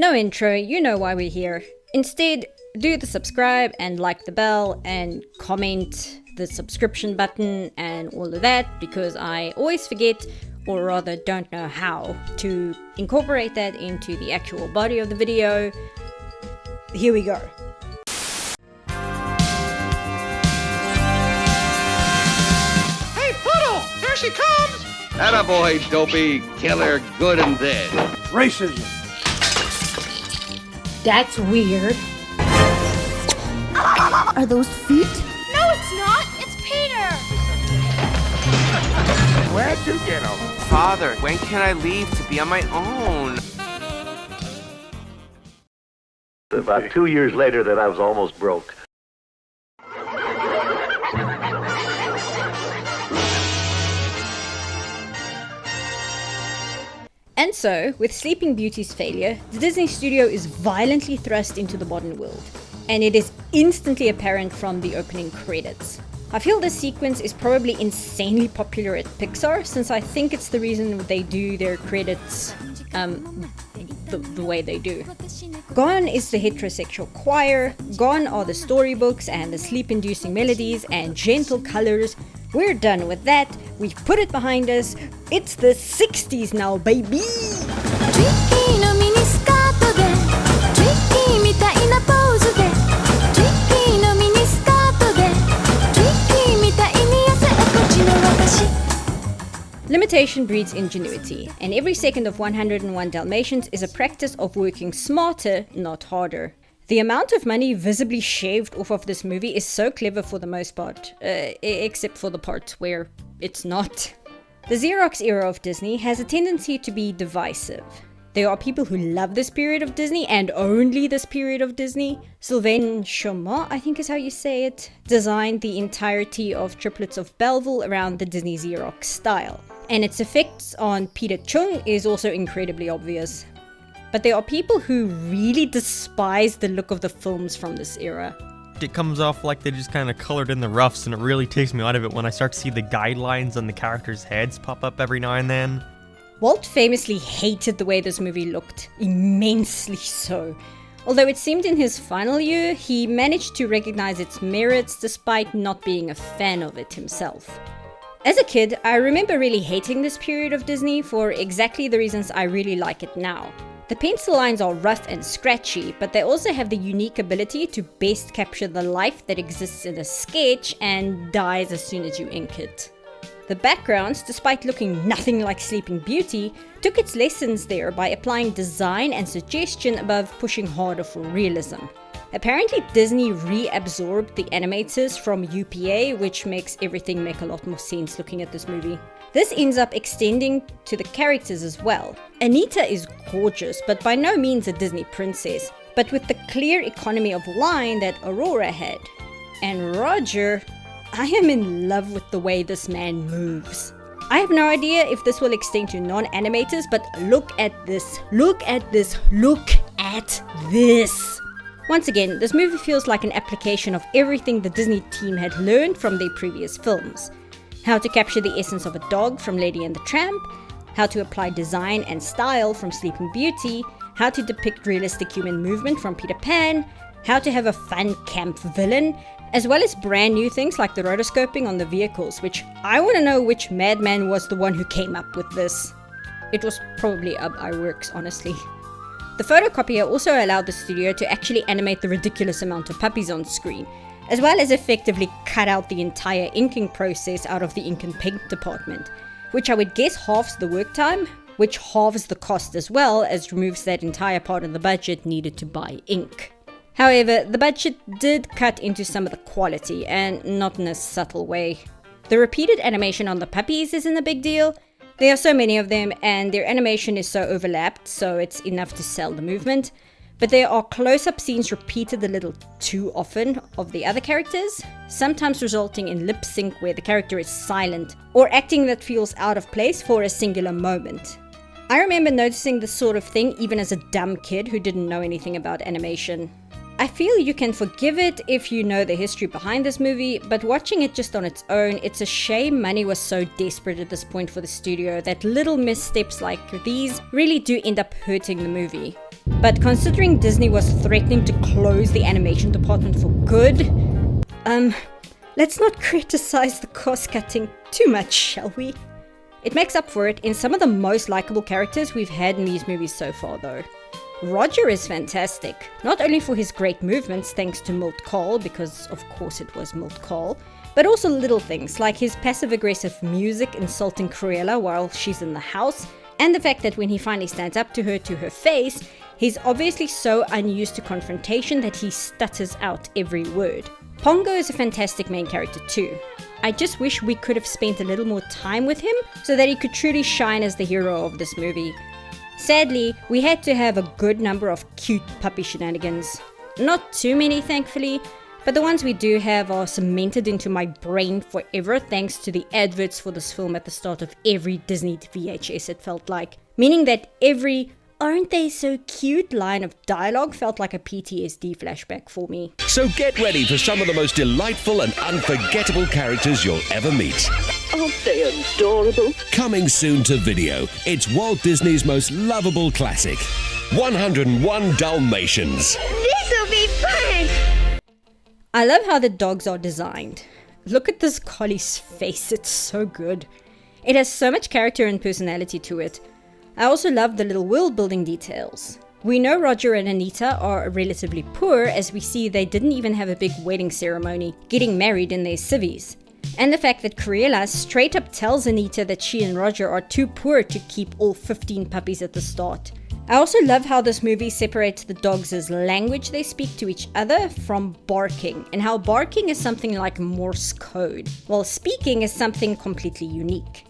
No intro, you know why we're here. Instead, do the subscribe and like the bell and comment the subscription button and all of that, because I always forget, or rather don't know how to incorporate that into the actual body of the video. Here we go. Hey, Poodle! Here she comes! Attaboy, Dopey. Killer, good and dead. Racism. That's weird. Are those feet? No, it's not. It's Peter. Where'd you get them? Father, when can I leave to be on my own? About 2 years later that I was almost broke. And so, with Sleeping Beauty's failure, the Disney studio is violently thrust into the modern world. And it is instantly apparent from the opening credits. I feel this sequence is probably insanely popular at Pixar, since I think it's the reason they do their credits the way they do. Gone is the heterosexual choir, gone are the storybooks and the sleep-inducing melodies and gentle colors. We're done with that, we've put it behind us, it's the 60s now, baby! Limitation breeds ingenuity, and every second of 101 Dalmatians is a practice of working smarter, not harder. The amount of money visibly shaved off of this movie is so clever for the most part, except for the parts where it's not. The Xerox era of Disney has a tendency to be divisive. There are people who love this period of Disney, and only this period of Disney. Sylvain Chomat, I think is how you say it, designed the entirety of Triplets of Belleville around the Disney Xerox style. And its effects on Peter Chung is also incredibly obvious. But there are people who really despise the look of the films from this era. It comes off like they just kind of colored in the roughs, and it really takes me out of it when I start to see the guidelines on the characters' heads pop up every now and then. Walt famously hated the way this movie looked, immensely so. Although it seemed in his final year, he managed to recognize its merits despite not being a fan of it himself. As a kid, I remember really hating this period of Disney for exactly the reasons I really like it now. The pencil lines are rough and scratchy, but they also have the unique ability to best capture the life that exists in a sketch and dies as soon as you ink it. The backgrounds, despite looking nothing like Sleeping Beauty, took its lessons there by applying design and suggestion above pushing harder for realism. Apparently Disney reabsorbed the animators from UPA, which makes everything make a lot more sense looking at this movie. This ends up extending to the characters as well. Anita is gorgeous, but by no means a Disney princess, but with the clear economy of line that Aurora had. And Roger, I am in love with the way this man moves. I have no idea if this will extend to non-animators, but look at this, look at this, look at this! Once again, this movie feels like an application of everything the Disney team had learned from their previous films. How to capture the essence of a dog from Lady and the Tramp, how to apply design and style from Sleeping Beauty, how to depict realistic human movement from Peter Pan, how to have a fun camp villain, as well as brand new things like the rotoscoping on the vehicles, which I want to know which madman was the one who came up with this. It was probably Iwerks, honestly. The photocopier also allowed the studio to actually animate the ridiculous amount of puppies on screen, as well as effectively cut out the entire inking process out of the ink and paint department, which I would guess halves the work time, which halves the cost as well, as removes that entire part of the budget needed to buy ink. However, the budget did cut into some of the quality, and not in a subtle way. The repeated animation on the puppies isn't a big deal. There are so many of them, and their animation is so overlapped, so it's enough to sell the movement. But there are close-up scenes repeated a little too often of the other characters, sometimes resulting in lip sync where the character is silent, or acting that feels out of place for a singular moment. I remember noticing this sort of thing even as a dumb kid who didn't know anything about animation. I feel you can forgive it if you know the history behind this movie, but watching it just on its own, it's a shame money was so desperate at this point for the studio that little missteps like these really do end up hurting the movie. But considering Disney was threatening to close the animation department for good, let's not criticize the cost cutting too much, shall we? It makes up for it in some of the most likable characters we've had in these movies so far though. Roger is fantastic, not only for his great movements thanks to Milt Kahl, because of course it was Milt Kahl, but also little things like his passive-aggressive music insulting Cruella while she's in the house, and the fact that when he finally stands up to her face, he's obviously so unused to confrontation that he stutters out every word. Pongo is a fantastic main character too. I just wish we could have spent a little more time with him so that he could truly shine as the hero of this movie. Sadly, we had to have a good number of cute puppy shenanigans. Not too many, thankfully, but the ones we do have are cemented into my brain forever thanks to the adverts for this film at the start of every Disney VHS, it felt like. Meaning that every "aren't they so cute" line of dialogue felt like a PTSD flashback for me. So get ready for some of the most delightful and unforgettable characters you'll ever meet. Aren't they adorable? Coming soon to video, it's Walt Disney's most lovable classic, 101 Dalmatians. This'll be fun! I love how the dogs are designed. Look at this collie's face, it's so good. It has so much character and personality to it. I also love the little world building details. We know Roger and Anita are relatively poor, as we see they didn't even have a big wedding ceremony, getting married in their civvies. And the fact that Cruella straight up tells Anita that she and Roger are too poor to keep all 15 puppies at the start. I also love how this movie separates the dogs' language they speak to each other from barking, and how barking is something like Morse code, while speaking is something completely unique.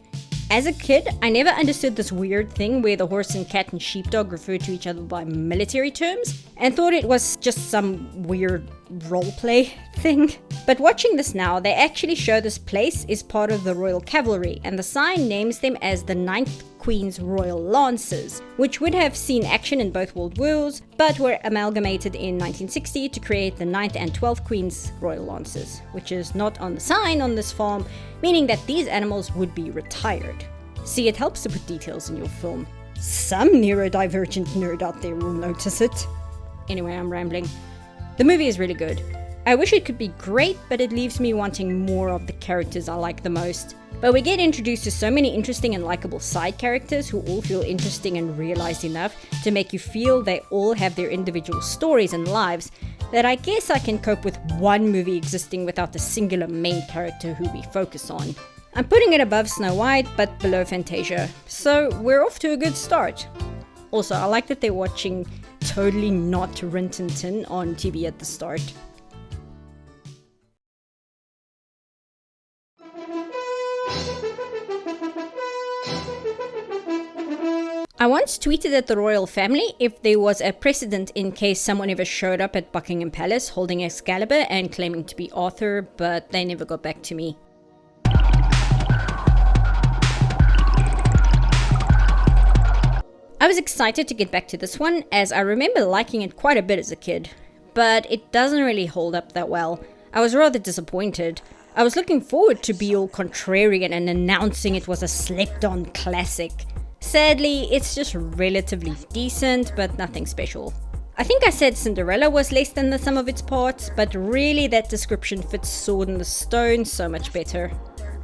As a kid, I never understood this weird thing where the horse and cat and sheepdog refer to each other by military terms, and thought it was just some weird roleplay thing. But watching this now, they actually show this place is part of the Royal Cavalry, and the sign names them as the 9th Queen's Royal Lancers, which would have seen action in both World Wars, but were amalgamated in 1960 to create the 9th and 12th Queen's Royal Lancers, which is not on the sign on this farm, meaning that these animals would be retired. See, it helps to put details in your film. Some neurodivergent nerd out there will notice it. Anyway, I'm rambling. The movie is really good. I wish it could be great, but it leaves me wanting more of the characters I like the most. But we get introduced to so many interesting and likable side characters who all feel interesting and realized enough to make you feel they all have their individual stories and lives, that I guess I can cope with one movie existing without a singular main character who we focus on. I'm putting it above Snow White, but below Fantasia, so we're off to a good start. Also, I like that they're watching totally not Rin Tin Tin on TV at the start. I once tweeted at the royal family if there was a precedent in case someone ever showed up at Buckingham Palace holding Excalibur and claiming to be Arthur, but they never got back to me. I was excited to get back to this one, as I remember liking it quite a bit as a kid, but it doesn't really hold up that well. I was rather disappointed. I was looking forward to be all contrarian and announcing it was a slept-on classic. Sadly, it's just relatively decent, but nothing special. I think I said Cinderella was less than the sum of its parts, but really that description fits Sword in the Stone so much better.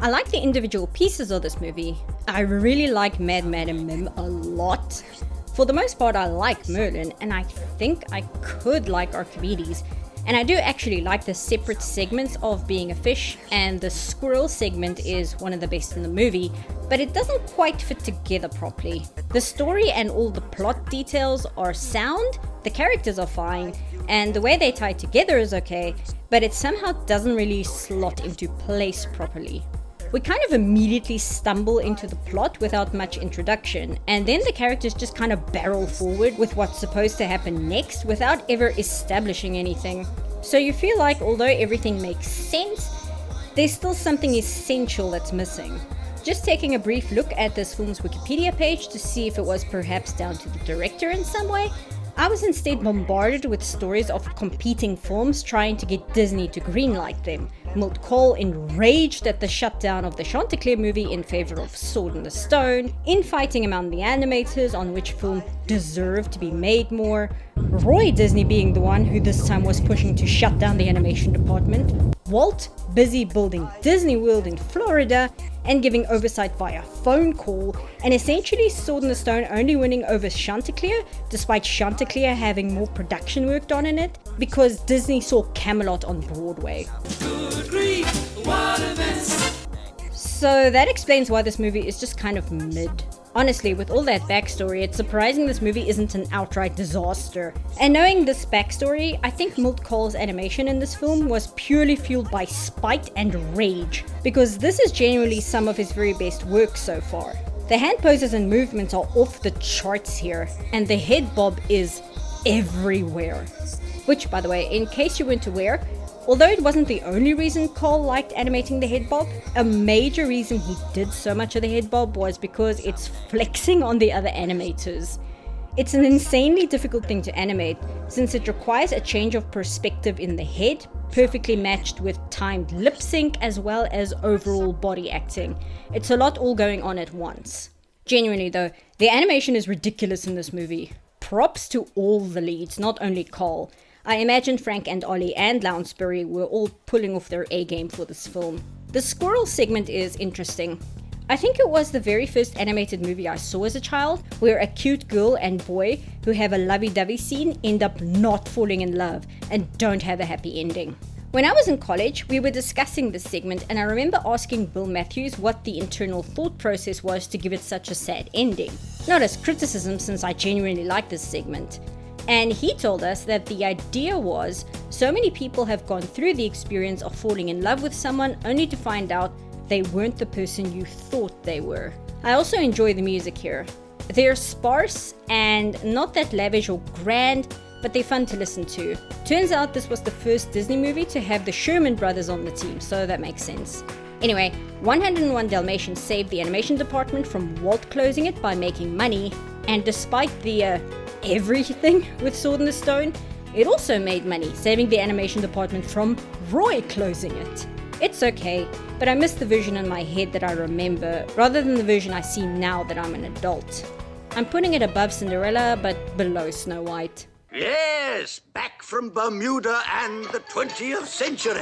I like the individual pieces of this movie. I really like Mad Madam Mim a lot. For the most part, I like Merlin, and I think I could like Archimedes. And I do actually like the separate segments of being a fish, and the squirrel segment is one of the best in the movie, but it doesn't quite fit together properly. The story and all the plot details are sound, the characters are fine, and the way they tie together is okay, but it somehow doesn't really slot into place properly. We kind of immediately stumble into the plot without much introduction, and then the characters just kind of barrel forward with what's supposed to happen next without ever establishing anything. So you feel like although everything makes sense, there's still something essential that's missing. Just taking a brief look at this film's Wikipedia page to see if it was perhaps down to the director in some way, I was instead bombarded with stories of competing films trying to get Disney to greenlight them. Milt Cole enraged at the shutdown of the Chanticleer movie in favor of Sword in the Stone, infighting among the animators on which film deserved to be made more, Roy Disney being the one who this time was pushing to shut down the animation department, Walt busy building Disney World in Florida and giving oversight via phone call, and essentially Sword in the Stone only winning over Chanticleer, despite Chanticleer having more production work done in it, because Disney saw Camelot on Broadway. So that explains why this movie is just kind of mid. Honestly, with all that backstory, it's surprising this movie isn't an outright disaster. And knowing this backstory, I think Milt Cole's animation in this film was purely fueled by spite and rage, because this is genuinely some of his very best work so far. The hand poses and movements are off the charts here, and the head bob is everywhere. Which, by the way, in case you weren't aware, although it wasn't the only reason Cole liked animating the head bob, a major reason he did so much of the head bob was because it's flexing on the other animators. It's an insanely difficult thing to animate, since it requires a change of perspective in the head, perfectly matched with timed lip sync as well as overall body acting. It's a lot all going on at once. Genuinely though, the animation is ridiculous in this movie. Props to all the leads, not only Cole. I imagine Frank and Ollie and Lounsbury were all pulling off their A-game for this film. The squirrel segment is interesting. I think it was the very first animated movie I saw as a child, where a cute girl and boy who have a lovey-dovey scene end up not falling in love and don't have a happy ending. When I was in college, we were discussing this segment, and I remember asking Bill Matthews what the internal thought process was to give it such a sad ending. Not as criticism, since I genuinely like this segment. And he told us that the idea was, so many people have gone through the experience of falling in love with someone only to find out they weren't the person you thought they were. I also enjoy the music here. They're sparse and not that lavish or grand, but they're fun to listen to. Turns out this was the first Disney movie to have the Sherman brothers on the team, so that makes sense. Anyway, 101 Dalmatians saved the animation department from Walt closing it by making money, and despite the everything with Sword in the Stone, it also made money, saving the animation department from Roy closing it. It's okay, but I miss the version in my head that I remember, rather than the version I see now that I'm an adult. I'm putting it above Cinderella, but below Snow White. Yes, back from Bermuda and the 20th century.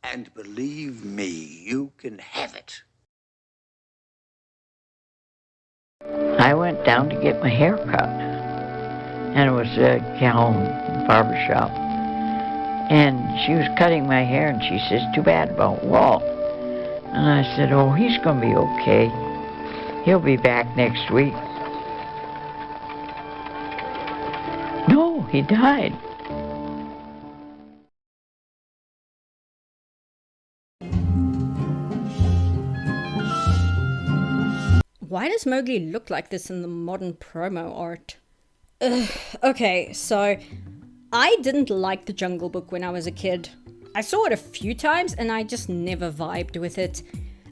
And believe me, you can have it. I went down to get my hair cut, and it was a Calhoun barber shop. And she was cutting my hair, and she says, "Too bad about Walt." And I said, "Oh, he's going to be okay. He'll be back next week." No, he died. Why does Mowgli look like this in the modern promo art? Okay, so I didn't like The Jungle Book when I was a kid. I saw it a few times and I just never vibed with it.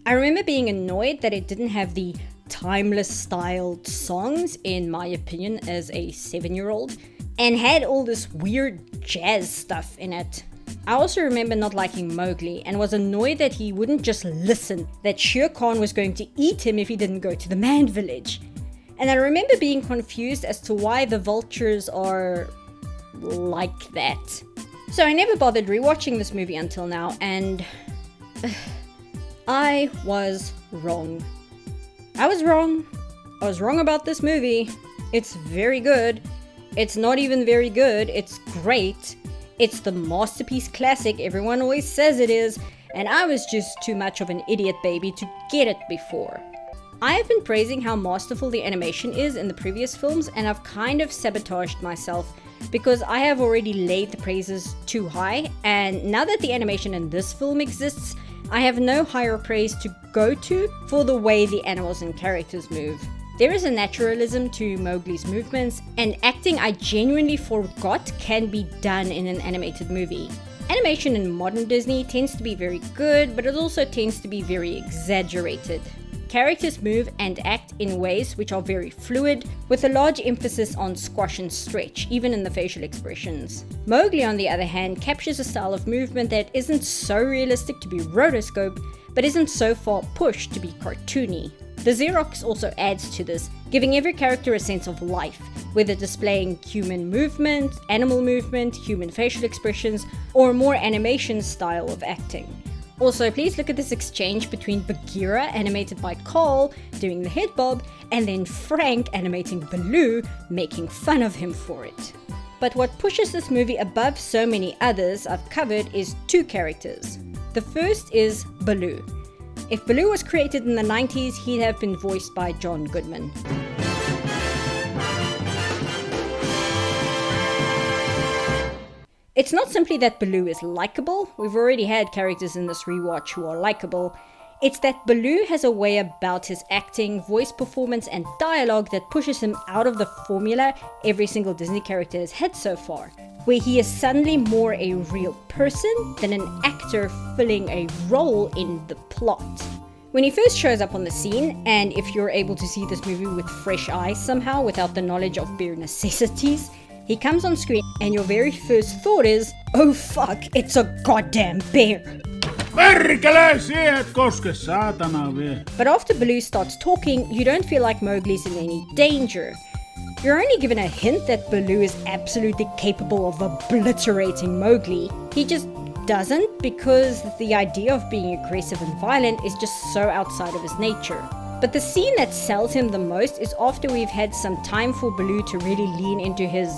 I remember being annoyed that it didn't have the timeless styled songs, in my opinion, as a 7-year-old, and had all this weird jazz stuff in it. I also remember not liking Mowgli and was annoyed that he wouldn't just listen, that Shere Khan was going to eat him if he didn't go to the man village. And I remember being confused as to why the vultures are like that. So I never bothered rewatching this movie until now, and I was wrong. I was wrong. I was wrong about this movie. It's very good. It's not even very good. It's great. It's the masterpiece classic everyone always says it is, and I was just too much of an idiot baby to get it before. I have been praising how masterful the animation is in the previous films, and I've kind of sabotaged myself because I have already laid the praises too high, and now that the animation in this film exists, I have no higher praise to go to for the way the animals and characters move. There is a naturalism to Mowgli's movements, and acting I genuinely forgot can be done in an animated movie. Animation in modern Disney tends to be very good, but it also tends to be very exaggerated. characters move and act in ways which are very fluid, with a large emphasis on squash and stretch, even in the facial expressions. Mowgli, on the other hand, captures a style of movement that isn't so realistic to be rotoscope, but isn't so far pushed to be cartoony. The Xerox also adds to this, giving every character a sense of life, whether displaying human movement, animal movement, human facial expressions, or a more animation style of acting. Also, please look at this exchange between Bagheera, animated by Carl, doing the head bob, and then Frank animating Baloo, making fun of him for it. But what pushes this movie above so many others I've covered is two characters. The first is Baloo. If Baloo was created in the 90s, he'd have been voiced by John Goodman. It's not simply that Baloo is likable, we've already had characters in this rewatch who are likable. It's that Baloo has a way about his acting, voice performance, and dialogue that pushes him out of the formula every single Disney character has had so far, where he is suddenly more a real person than an actor filling a role in the plot. When he first shows up on the scene, and if you're able to see this movie with fresh eyes somehow without the knowledge of bare necessities, he comes on screen and your very first thought is, oh fuck, it's a goddamn bear. But after Baloo starts talking, you don't feel like Mowgli's in any danger. You're only given a hint that Baloo is absolutely capable of obliterating Mowgli. He just doesn't, because the idea of being aggressive and violent is just so outside of his nature. But the scene that sells him the most is after we've had some time for Baloo to really lean into his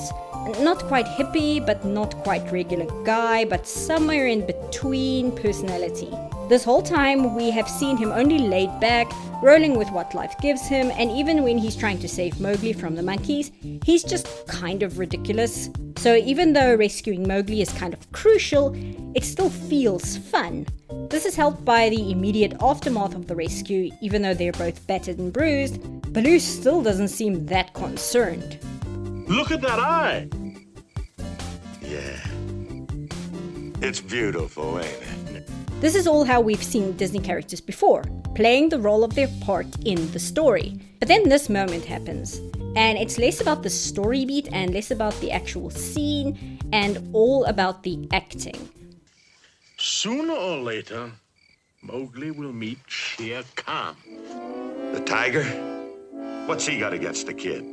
not quite hippie, but not quite regular guy, but somewhere in between personality. This whole time we have seen him only laid back, rolling with what life gives him, and even when he's trying to save Mowgli from the monkeys, he's just kind of ridiculous. So even though rescuing Mowgli is kind of crucial, it still feels fun. This is helped by the immediate aftermath of the rescue. Even though they're both battered and bruised, Baloo still doesn't seem that concerned. Look at that eye! Yeah. It's beautiful, ain't it? This is all how we've seen Disney characters before, playing the role of their part in the story. But then this moment happens, and it's less about the story beat and less about the actual scene, and all about the acting. Sooner or later, Mowgli will meet Shere Khan. The tiger? What's he got against the kid?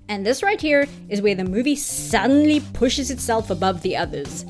And this right here is where the movie suddenly pushes itself above the others.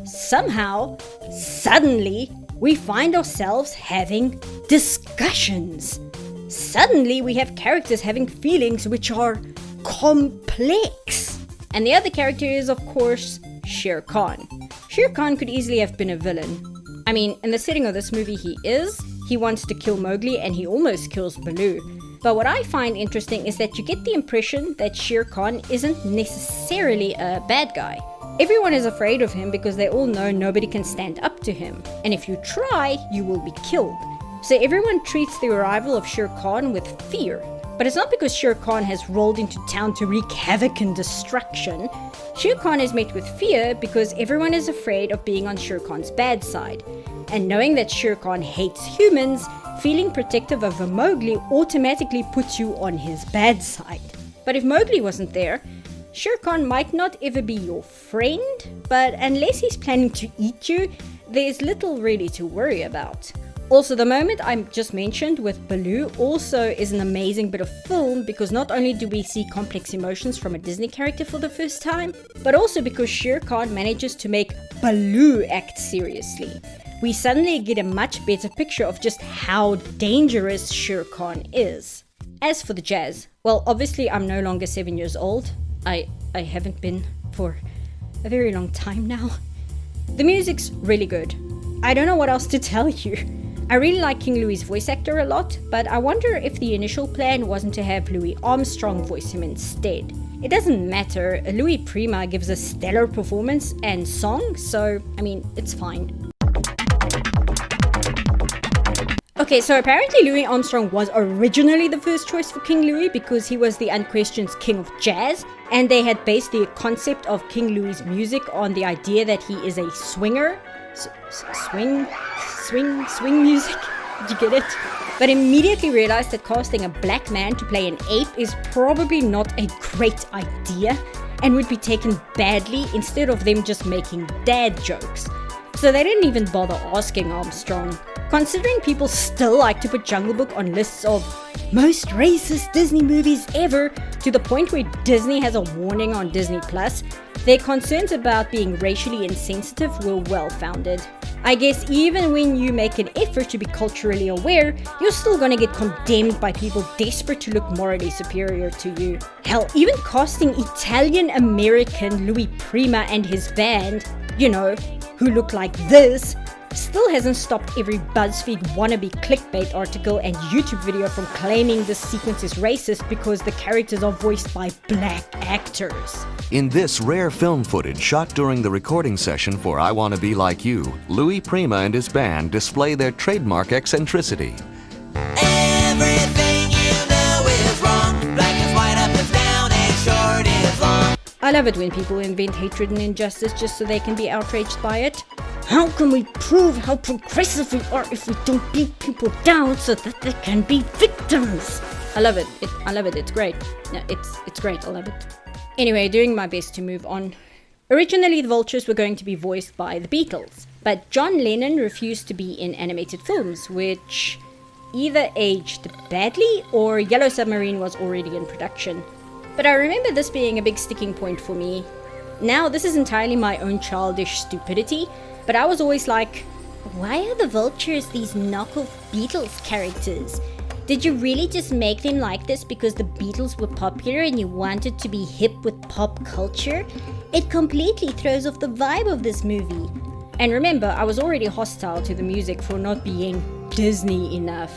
Somehow, suddenly, we find ourselves having discussions. Suddenly, we have characters having feelings which are complex. And the other character is, of course, Shere Khan. Shere Khan could easily have been a villain. I mean, in the setting of this movie, he is. He wants to kill Mowgli and he almost kills Baloo. But what I find interesting is that you get the impression that Shere Khan isn't necessarily a bad guy. Everyone is afraid of him because they all know nobody can stand up to him. And if you try, you will be killed. So everyone treats the arrival of Shere Khan with fear. But it's not because Shere Khan has rolled into town to wreak havoc and destruction. Shere Khan is met with fear because everyone is afraid of being on Shere Khan's bad side. And knowing that Shere Khan hates humans, feeling protective over Mowgli automatically puts you on his bad side. But if Mowgli wasn't there, Shere Khan might not ever be your friend, but unless he's planning to eat you, there's little really to worry about. Also, the moment I just mentioned with Baloo also is an amazing bit of film because not only do we see complex emotions from a Disney character for the first time, but also because Shere Khan manages to make Baloo act seriously. We suddenly get a much better picture of just how dangerous Shere Khan is. As for the jazz, well, obviously I'm no longer 7 years old. I haven't been for a very long time now. The music's really good. I don't know what else to tell you. I really like King Louie's voice actor a lot, but I wonder if the initial plan wasn't to have Louis Armstrong voice him instead. It doesn't matter, Louis Prima gives a stellar performance and song, so, I mean, it's fine. Okay, so apparently Louis Armstrong was originally the first choice for King Louis because he was the unquestioned king of jazz, and they had based the concept of King Louis's music on the idea that he is a swinger. Swing music. Did you get it? But immediately realized that casting a black man to play an ape is probably not a great idea and would be taken badly instead of them just making dad jokes. So they didn't even bother asking Armstrong. Considering people still like to put Jungle Book on lists of most racist Disney movies ever, to the point where Disney has a warning on Disney Plus, their concerns about being racially insensitive were well-founded. I guess even when you make an effort to be culturally aware, you're still gonna get condemned by people desperate to look morally superior to you. Hell, even casting Italian-American Louis Prima and his band, you know, who look like this, still hasn't stopped every BuzzFeed wannabe clickbait article and YouTube video from claiming this sequence is racist because the characters are voiced by black actors. In this rare film footage shot during the recording session for I Wanna Be Like You, Louis Prima and his band display their trademark eccentricity. Everything you know is wrong. Black is white, up is down, and short is long. I love it when people invent hatred and injustice just so they can be outraged by it. How can we prove how progressive we are if we don't beat people down so that they can be victims? I love it. I love it. It's great. Yeah, it's great. I love it. Anyway, doing my best to move on. Originally, the vultures were going to be voiced by the Beatles, but John Lennon refused to be in animated films, which either aged badly or Yellow Submarine was already in production. But I remember this being a big sticking point for me. Now, this is entirely my own childish stupidity, but I was always like, why are the vultures these knockoff Beatles characters? Did you really just make them like this because the Beatles were popular and you wanted to be hip with pop culture? It completely throws off the vibe of this movie. And remember, I was already hostile to the music for not being Disney enough.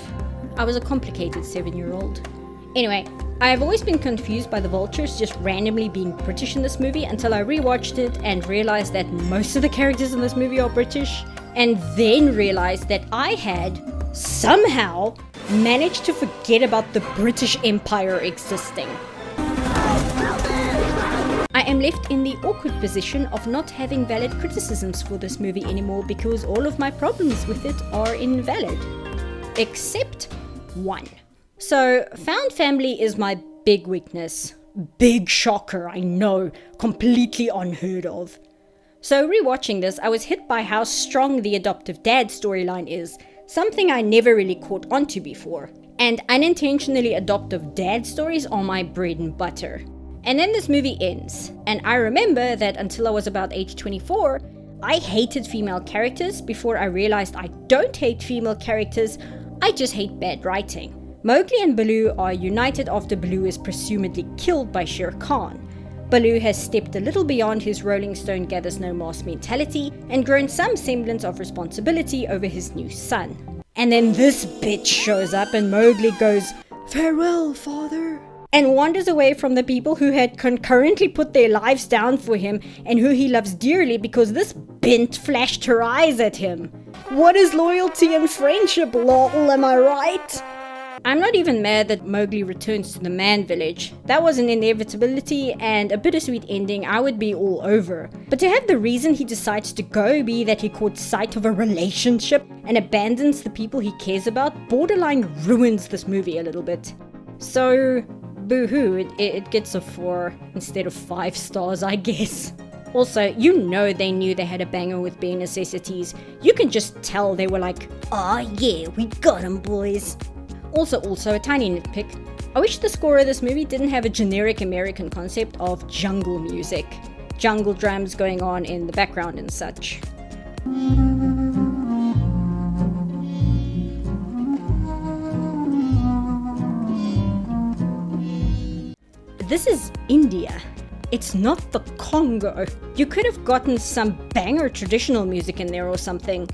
I was a complicated 7-year-old. Anyway, I have always been confused by the vultures just randomly being British in this movie until I rewatched it and realized that most of the characters in this movie are British, and then realized that I had, somehow, managed to forget about the British Empire existing. I am left in the awkward position of not having valid criticisms for this movie anymore because all of my problems with it are invalid. Except one. So, found family is my big weakness. Big shocker, I know. Completely unheard of. So, rewatching this, I was hit by how strong the adoptive dad storyline is, something I never really caught onto before. And unintentionally adoptive dad stories are my bread and butter. And then this movie ends, and I remember that until I was about age 24, I hated female characters before I realized I don't hate female characters, I just hate bad writing. Mowgli and Baloo are united after Baloo is presumably killed by Shere Khan. Baloo has stepped a little beyond his Rolling Stone gathers no moss mentality and grown some semblance of responsibility over his new son. And then this bitch shows up and Mowgli goes, "Farewell, father," and wanders away from the people who had concurrently put their lives down for him and who he loves dearly because this bint flashed her eyes at him. What is loyalty and friendship, lol, am I right? I'm not even mad that Mowgli returns to the man village. That was an inevitability and a bittersweet ending I would be all over. But to have the reason he decides to go be that he caught sight of a relationship and abandons the people he cares about borderline ruins this movie a little bit. So, boo-hoo, it gets a 4 instead of 5 stars, I guess. Also, you know they knew they had a banger with Bare Necessities. You can just tell they were like, "Aw yeah, we got 'em, boys." Also, a tiny nitpick. I wish the score of this movie didn't have a generic American concept of jungle music. Jungle drums going on in the background and such. This is India. It's not the Congo. You could have gotten some banger traditional music in there or something.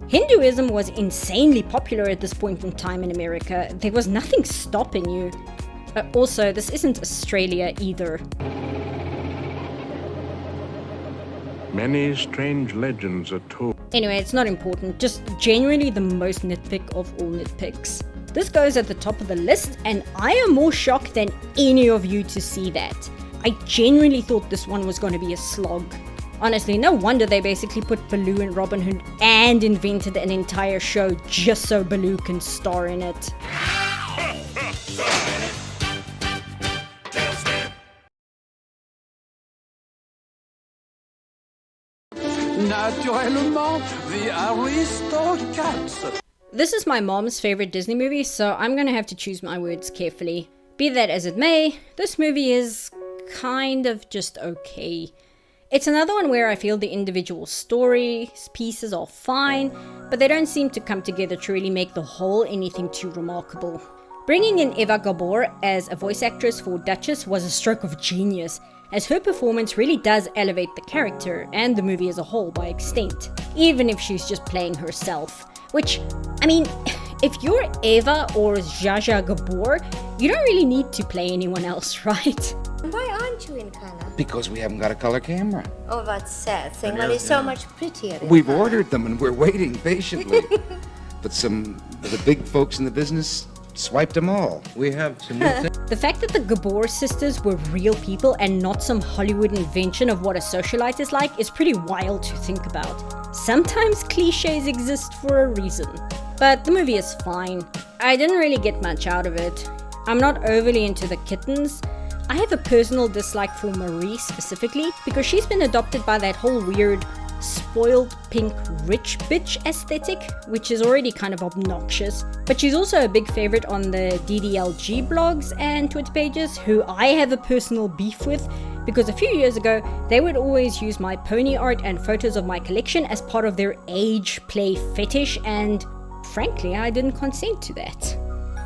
Hinduism was insanely popular at this point in time in America. There was nothing stopping you. Also, this isn't Australia either. Many strange legends are told. Anyway, it's not important, just genuinely the most nitpick of all nitpicks. This goes at the top of the list, and I am more shocked than any of you to see that. I genuinely thought this one was going to be a slog. Honestly, no wonder they basically put Baloo in Robin Hood and invented an entire show just so Baloo can star in it. Naturellement, the Aristo Cats. This is my mom's favorite Disney movie, so I'm gonna have to choose my words carefully. Be that as it may, this movie is kind of just okay. It's another one where I feel the individual story pieces are fine, but they don't seem to come together to really make the whole anything too remarkable. Bringing in Eva Gabor as a voice actress for Duchess was a stroke of genius, as her performance really does elevate the character and the movie as a whole by extent, even if she's just playing herself. Which, I mean, if you're Eva or Zsa Zsa Gabor, you don't really need to play anyone else, right? Why aren't you in color? Because we haven't got a color camera. Oh, that's sad. Thingwell is so much prettier. We've ordered them and we're waiting patiently. But some of the big folks in the business swiped them all. We have some new things. The fact that the Gabor sisters were real people and not some Hollywood invention of what a socialite is like is pretty wild to think about. Sometimes cliches exist for a reason. But the movie is fine. I didn't really get much out of it. I'm not overly into the kittens. I have a personal dislike for Marie specifically because she's been adopted by that whole weird spoiled pink rich bitch aesthetic, which is already kind of obnoxious. But she's also a big favorite on the DDLG blogs and Twitter pages, who I have a personal beef with because a few years ago they would always use my pony art and photos of my collection as part of their age play fetish, and frankly I didn't consent to that.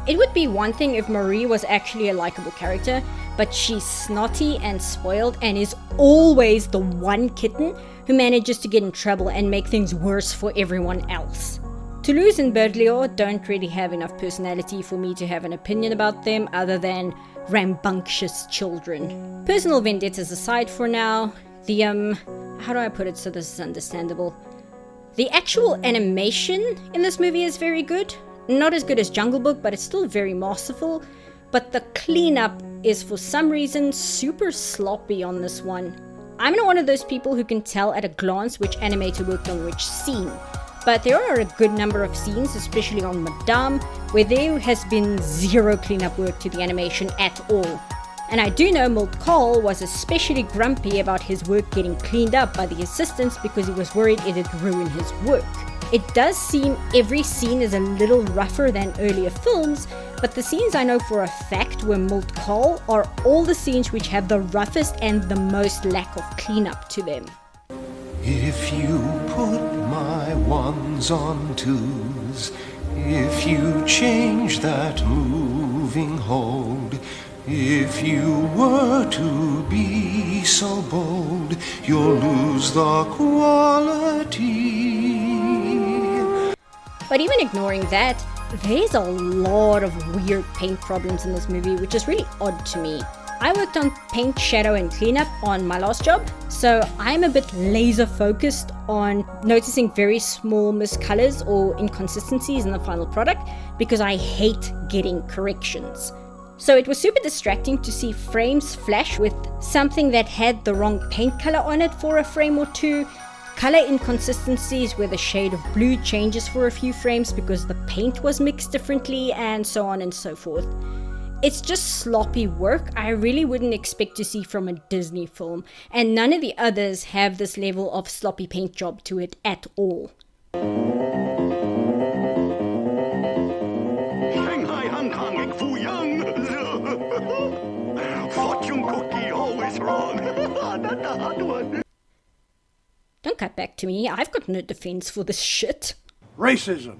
It would be one thing if Marie was actually a likable character, but she's snotty and spoiled and is always the one kitten who manages to get in trouble and make things worse for everyone else. Toulouse and Berlioz don't really have enough personality for me to have an opinion about them other than rambunctious children. Personal vendettas aside for now, the how do I put it so this is understandable? The actual animation in this movie is very good. Not as good as Jungle Book, but it's still very masterful. But the cleanup is for some reason super sloppy on this one. I'm not one of those people who can tell at a glance which animator worked on which scene. But there are a good number of scenes, especially on Madame, where there has been zero cleanup work to the animation at all. And I do know Milt Kahl was especially grumpy about his work getting cleaned up by the assistants because he was worried it'd ruin his work. It does seem every scene is a little rougher than earlier films, but the scenes I know for a fact were Milt Kahl are all the scenes which have the roughest and the most lack of cleanup to them. If you put my ones on twos, if you change that moving hold, if you were to be so bold, you'll lose the quality. But even ignoring that, there's a lot of weird paint problems in this movie, which is really odd to me. I worked on paint, shadow and cleanup on my last job, so I'm a bit laser focused on noticing very small miscolors or inconsistencies in the final product because I hate getting corrections. So it was super distracting to see frames flash with something that had the wrong paint color on it for a frame or two, color inconsistencies where the shade of blue changes for a few frames because the paint was mixed differently, and so on and so forth. It's just sloppy work I really wouldn't expect to see from a Disney film, and none of the others have this level of sloppy paint job to it at all. Shanghai, Hong Kong, and Fuyang. Fortune cookie always wrong. Not the hot one. Don't cut back to me, I've got no defense for this shit. Racism.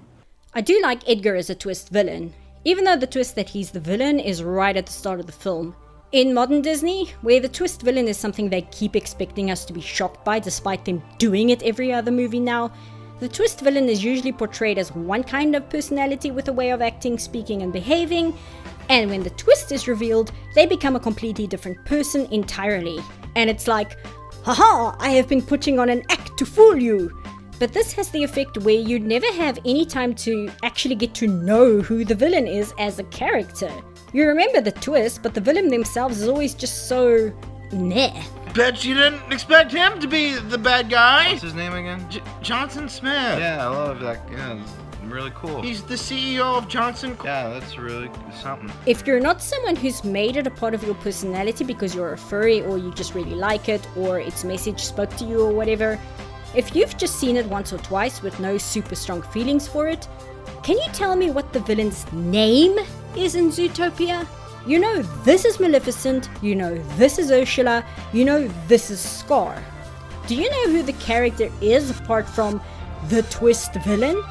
I do like Edgar as a twist villain, even though the twist that he's the villain is right at the start of the film. In modern Disney, where the twist villain is something they keep expecting us to be shocked by despite them doing it every other movie now, the twist villain is usually portrayed as one kind of personality with a way of acting, speaking and behaving, and when the twist is revealed, they become a completely different person entirely. And it's like, haha, I have been putting on an act to fool you. But this has the effect where you never have any time to actually get to know who the villain is as a character. You remember the twist, but the villain themselves is always just so meh. Bet you didn't expect him to be the bad guy. What's his name again? Johnson Smith. Yeah, I love that. Yeah, it's really cool. He's the CEO of Johnson. Yeah, that's really something. If you're not someone who's made it a part of your personality because you're a furry or you just really like it or its message spoke to you or whatever, if you've just seen it once or twice with no super strong feelings for it, can you tell me what the villain's name is in Zootopia? You know this is Maleficent, you know this is Ursula, you know this is Scar. Do you know who the character is apart from the twist villain?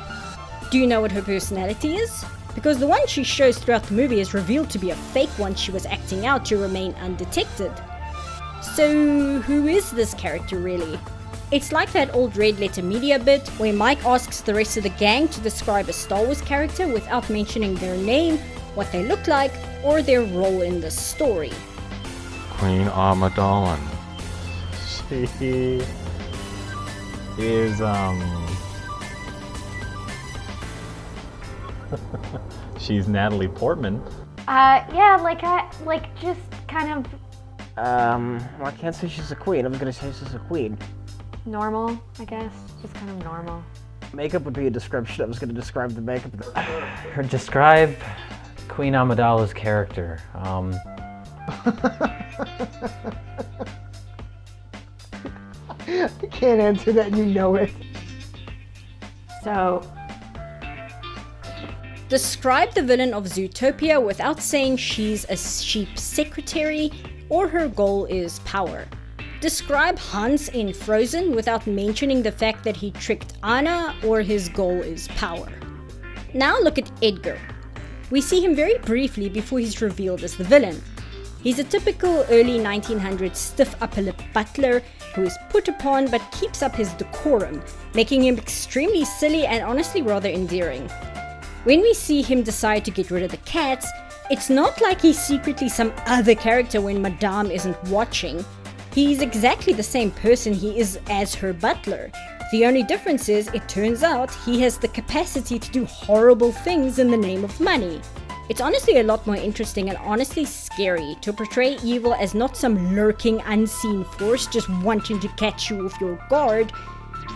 Do you know what her personality is? Because the one she shows throughout the movie is revealed to be a fake one she was acting out to remain undetected. So who is this character really? It's like that old Red Letter Media bit where Mike asks the rest of the gang to describe a Star Wars character without mentioning their name, what they look like, or their role in the story. Queen Amidala. She is she's Natalie Portman. Yeah, just kind of Well, I can't say she's a queen. I was gonna say she's a queen. normal, I guess. Just kind of normal. Makeup would be a description. I was gonna describe the makeup. Or describe Queen Amidala's character. I can't answer that, you know it. So, describe the villain of Zootopia without saying she's a sheep secretary or her goal is power. Describe Hans in Frozen without mentioning the fact that he tricked Anna or his goal is power. Now look at Edgar. We see him very briefly before he's revealed as the villain. He's a typical early 1900s stiff upper lip butler who is put upon but keeps up his decorum, making him extremely silly and honestly rather endearing. When we see him decide to get rid of the cats, it's not like he's secretly some other character when Madame isn't watching. He's exactly the same person he is as her butler. The only difference is, it turns out, he has the capacity to do horrible things in the name of money. It's honestly a lot more interesting and honestly scary to portray evil as not some lurking unseen force just wanting to catch you off your guard,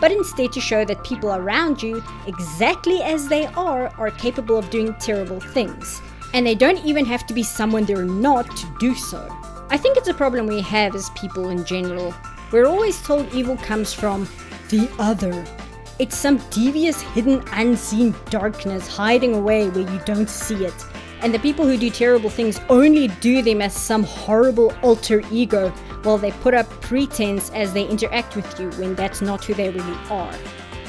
but instead to show that people around you, exactly as they are capable of doing terrible things. And they don't even have to be someone they're not to do so. I think it's a problem we have as people in general. We're always told evil comes from the other. It's some devious, hidden, unseen darkness hiding away where you don't see it. And the people who do terrible things only do them as some horrible alter ego while they put up pretense as they interact with you when that's not who they really are.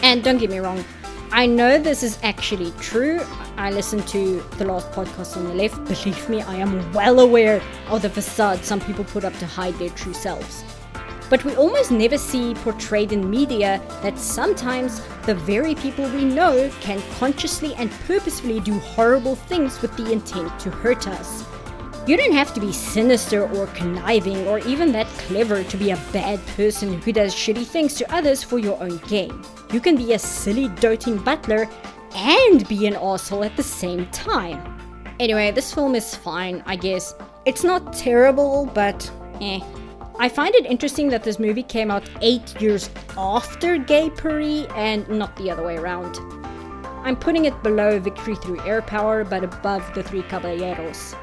And don't get me wrong, I know this is actually true. I listened to the last podcast on the left. Believe me, I am well aware of the facade some people put up to hide their true selves. But we almost never see portrayed in media that sometimes the very people we know can consciously and purposefully do horrible things with the intent to hurt us. You don't have to be sinister or conniving or even that clever to be a bad person who does shitty things to others for your own gain. You can be a silly, doting butler and be an asshole at the same time. Anyway, this film is fine, I guess. It's not terrible, but I find it interesting that this movie came out 8 years after Gay Puri and not the other way around. I'm putting it below Victory Through Air Power, but above The Three Caballeros.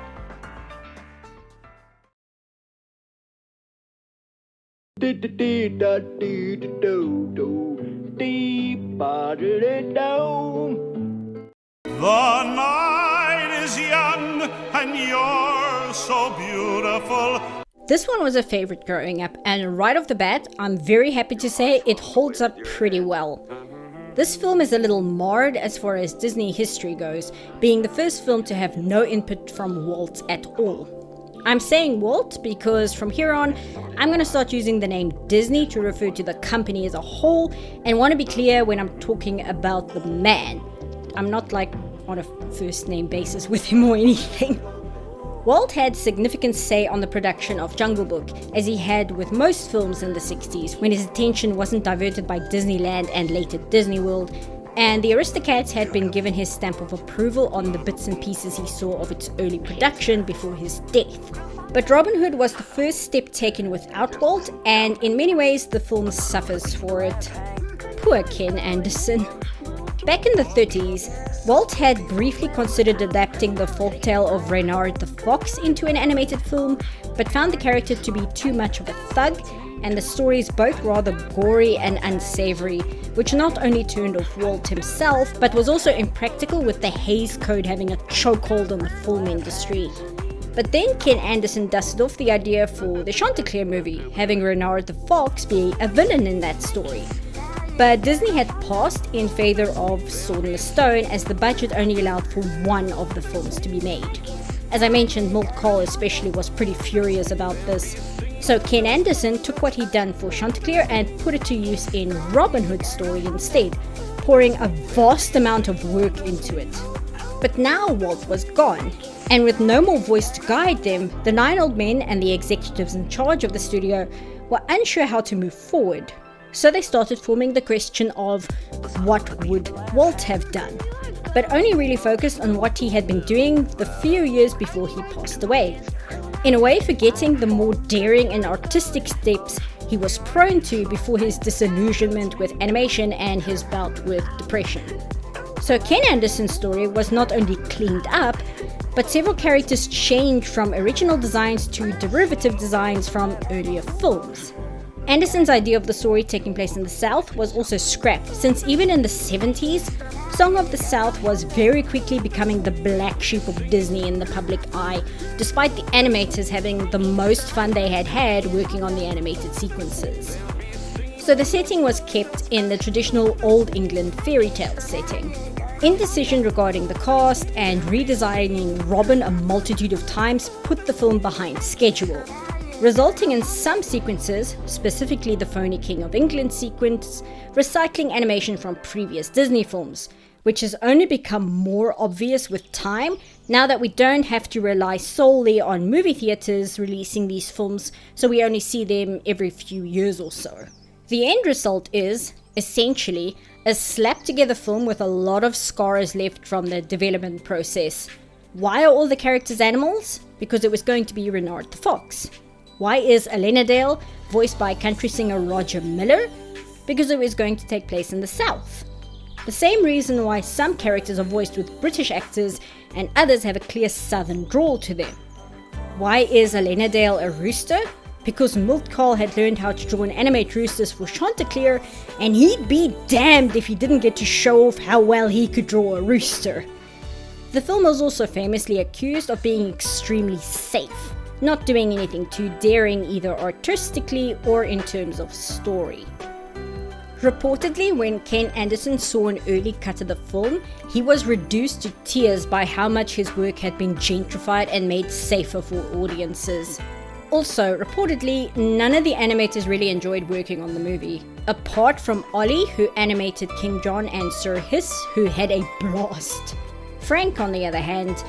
The night is young and you're so beautiful. This one was a favorite growing up, and right off the bat, I'm very happy to say it holds up pretty well. This film is a little marred as far as Disney history goes, being the first film to have no input from Walt at all. I'm saying Walt because from here on, I'm going to start using the name Disney to refer to the company as a whole, and want to be clear when I'm talking about the man. I'm not like on a first name basis with him or anything. Walt had significant say on the production of Jungle Book, as he had with most films in the 60s, when his attention wasn't diverted by Disneyland and later Disney World, and the Aristo Cats had been given his stamp of approval on the bits and pieces he saw of its early production before his death. But Robin Hood was the first step taken without Walt, and in many ways the film suffers for it. Poor Ken Anderson. Back in the 30s, Walt had briefly considered adapting the folktale of Reynard the Fox into an animated film, but found the character to be too much of a thug, and the stories both rather gory and unsavory, which not only turned off Walt himself, but was also impractical with the Hays Code having a chokehold on the film industry. But then Ken Anderson dusted off the idea for the Chanticleer movie, having Reynard the Fox be a villain in that story. But Disney had passed in favor of Sword in the Stone, as the budget only allowed for one of the films to be made. As I mentioned, Milt Kahl especially was pretty furious about this. So Ken Anderson took what he'd done for Chanticleer and put it to use in Robin Hood's story instead, pouring a vast amount of work into it. But now Walt was gone, and with no more voice to guide them, the 9 old men and the executives in charge of the studio were unsure how to move forward. So they started forming the question of what would Walt have done, but only really focused on what he had been doing the few years before he passed away. In a way, forgetting the more daring and artistic steps he was prone to before his disillusionment with animation and his bout with depression. So Ken Anderson's story was not only cleaned up, but several characters changed from original designs to derivative designs from earlier films. Anderson's idea of the story taking place in the South was also scrapped, since even in the 70s, Song of the South was very quickly becoming the black sheep of Disney in the public eye, despite the animators having the most fun they had had working on the animated sequences. So the setting was kept in the traditional Old England fairy tale setting. Indecision regarding the cast and redesigning Robin a multitude of times put the film behind schedule, resulting in some sequences, specifically the phony King of England sequence, recycling animation from previous Disney films, which has only become more obvious with time now that we don't have to rely solely on movie theaters releasing these films, so we only see them every few years or so. The end result is, essentially, a slap-together film with a lot of scars left from the development process. Why are all the characters animals? Because it was going to be Reynard the Fox. Why is Alenadale voiced by country singer Roger Miller? Because it was going to take place in the South. The same reason why some characters are voiced with British actors and others have a clear southern drawl to them. Why is Alenadale a rooster? Because Milt Kahl had learned how to draw and animate roosters for Chanticleer, and he'd be damned if he didn't get to show off how well he could draw a rooster. The film was also famously accused of being extremely safe, not doing anything too daring either artistically or in terms of story. Reportedly, when Ken Anderson saw an early cut of the film, he was reduced to tears by how much his work had been gentrified and made safer for audiences. Also, reportedly, none of the animators really enjoyed working on the movie, apart from Ollie, who animated King John, and Sir Hiss, who had a blast. Frank, on the other hand,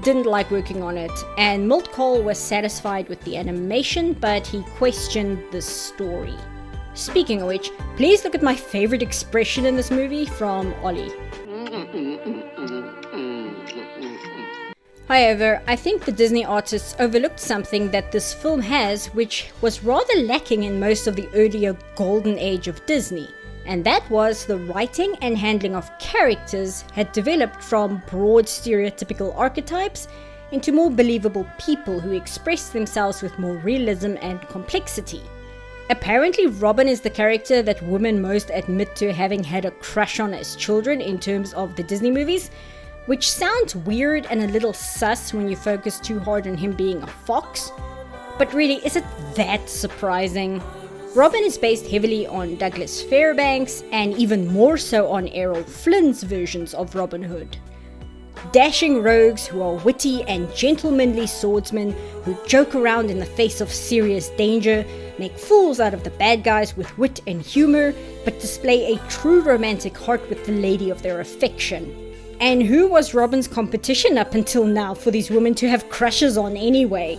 didn't like working on it, and Milt Kahl was satisfied with the animation, but he questioned the story. Speaking of which, please look at my favorite expression in this movie from Ollie. However, I think the Disney artists overlooked something that this film has, which was rather lacking in most of the earlier golden age of Disney, and that was the writing and handling of characters had developed from broad stereotypical archetypes into more believable people who express themselves with more realism and complexity. Apparently, Robin is the character that women most admit to having had a crush on as children in terms of the Disney movies, which sounds weird and a little sus when you focus too hard on him being a fox. But really, is it that surprising? Robin is based heavily on Douglas Fairbanks and even more so on Errol Flynn's versions of Robin Hood. Dashing rogues who are witty and gentlemanly swordsmen who joke around in the face of serious danger, make fools out of the bad guys with wit and humor, but display a true romantic heart with the lady of their affection. And who was Robin's competition up until now for these women to have crushes on anyway?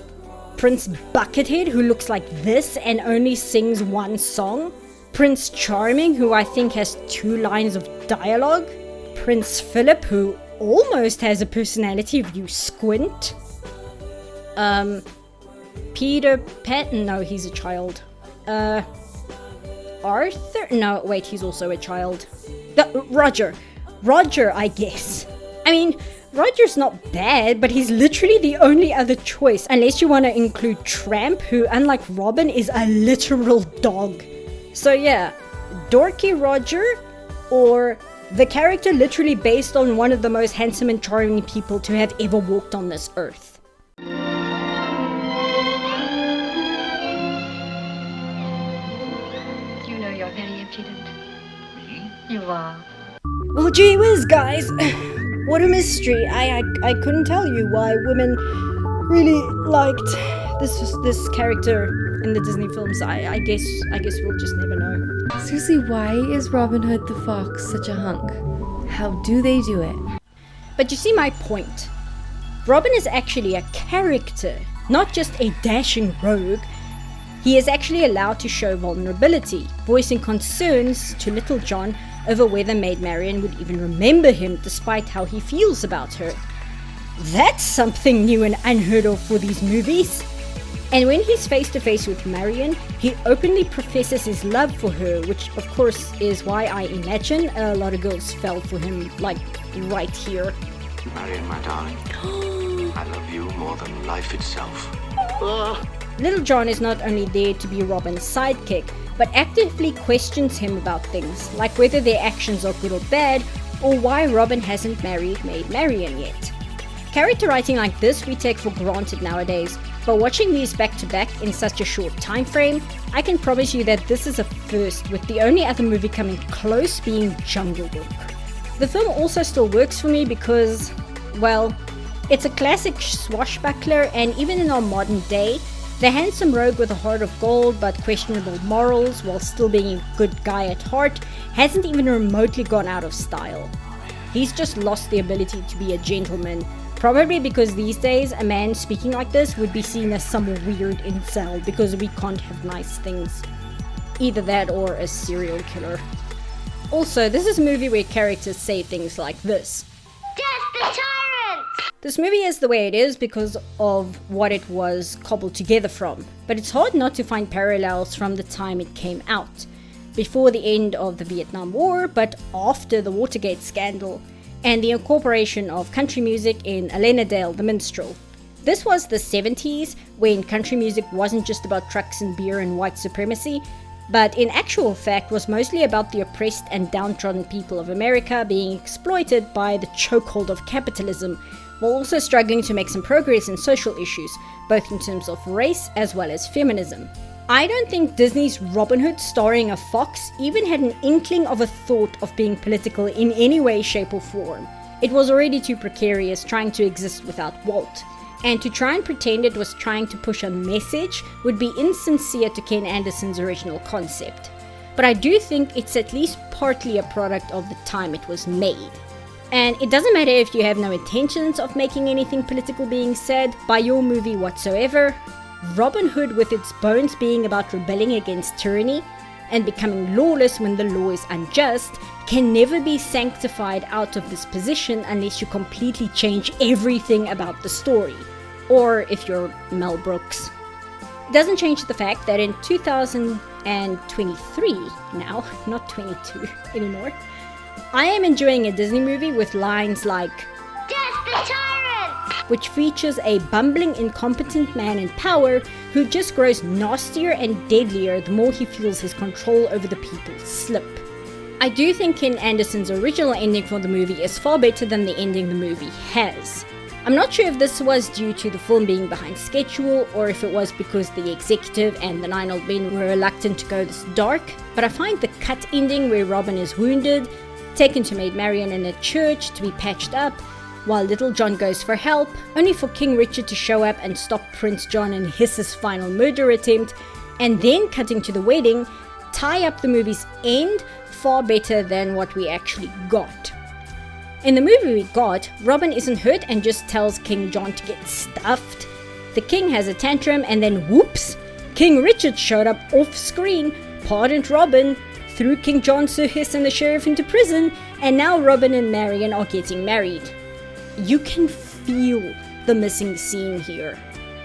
Prince Buckethead, who looks like this and only sings one song? Prince Charming, who I think has 2 lines of dialogue, Prince Philip, who almost has a personality if you squint, Peter Pan, no, he's a child, Arthur, no, wait, he's also a child, Roger, I guess. I mean, Roger's not bad, but he's literally the only other choice, unless you want to include Tramp, who, unlike Robin, is a literal dog. So yeah, Dorky Roger, or the character literally based on one of the most handsome and charming people to have ever walked on this earth. You know you're very impudent. Me? You are. Well, gee whiz, guys. What a mystery. I couldn't tell you why women really liked this character in the Disney films. I guess we'll just never know. Seriously, why is Robin Hood the Fox such a hunk? How do they do it? But you see my point. Robin is actually a character, not just a dashing rogue. He is actually allowed to show vulnerability, voicing concerns to Little John over whether Maid Marian would even remember him despite how he feels about her. That's something new and unheard of for these movies. And when he's face to face with Marian, he openly professes his love for her, which of course is why I imagine a lot of girls fell for him, like right here. Marian, my darling, I love you more than life itself. Little John is not only there to be Robin's sidekick, but actively questions him about things, like whether their actions are good or bad, or why Robin hasn't married Maid Marian yet. Character writing like this we take for granted nowadays, but watching these back to back in such a short time frame, I can promise you that this is a first, with the only other movie coming close being Jungle Book. The film also still works for me because, well, it's a classic swashbuckler, and even in our modern day, the handsome rogue with a heart of gold but questionable morals while still being a good guy at heart hasn't even remotely gone out of style. He's just lost the ability to be a gentleman, probably because these days a man speaking like this would be seen as some weird incel because we can't have nice things. Either that or a serial killer. Also, this is a movie where characters say things like this. Death the tyrant! This movie is the way it is because of what it was cobbled together from, but it's hard not to find parallels from the time it came out. Before the end of the Vietnam War, but after the Watergate scandal, and the incorporation of country music in Elena Dale the Minstrel. This was the 70s, when country music wasn't just about trucks and beer and white supremacy, but in actual fact was mostly about the oppressed and downtrodden people of America being exploited by the chokehold of capitalism, while also struggling to make some progress in social issues, both in terms of race as well as feminism. I don't think Disney's Robin Hood starring a fox even had an inkling of a thought of being political in any way, shape or form. It was already too precarious trying to exist without Walt, and to try and pretend it was trying to push a message would be insincere to Ken Anderson's original concept. But I do think it's at least partly a product of the time it was made. And it doesn't matter if you have no intentions of making anything political being said by your movie whatsoever. Robin Hood, with its bones being about rebelling against tyranny and becoming lawless when the law is unjust, can never be sanctified out of this position unless you completely change everything about the story. Or if you're Mel Brooks. It doesn't change the fact that in 2023 now, not 22 anymore, I am enjoying a Disney movie with lines like, Death the tyrant! Which features a bumbling, incompetent man in power who just grows nastier and deadlier the more he feels his control over the people slip. I do think Ken Anderson's original ending for the movie is far better than the ending the movie has. I'm not sure if this was due to the film being behind schedule or if it was because the executive and the 9 old men were reluctant to go this dark, but I find the cut ending where Robin is wounded, taken to Maid Marian in a church to be patched up, while Little John goes for help, only for King Richard to show up and stop Prince John in his final murder attempt, and then cutting to the wedding, tie up the movie's end far better than what we actually got. In the movie we got, Robin isn't hurt and just tells King John to get stuffed. The king has a tantrum and then whoops, King Richard showed up off screen, pardoned Robin, threw King John Sir Hiss and the sheriff into prison, and now Robin and Marion are getting married. You can feel the missing scene here.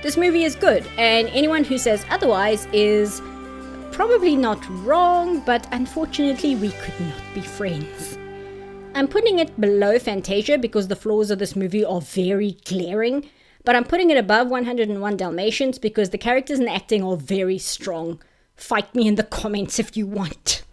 This movie is good, and anyone who says otherwise is probably not wrong, but unfortunately we could not be friends. I'm putting it below Fantasia because the flaws of this movie are very glaring, but I'm putting it above 101 Dalmatians because the characters and acting are very strong. Fight me in the comments if you want.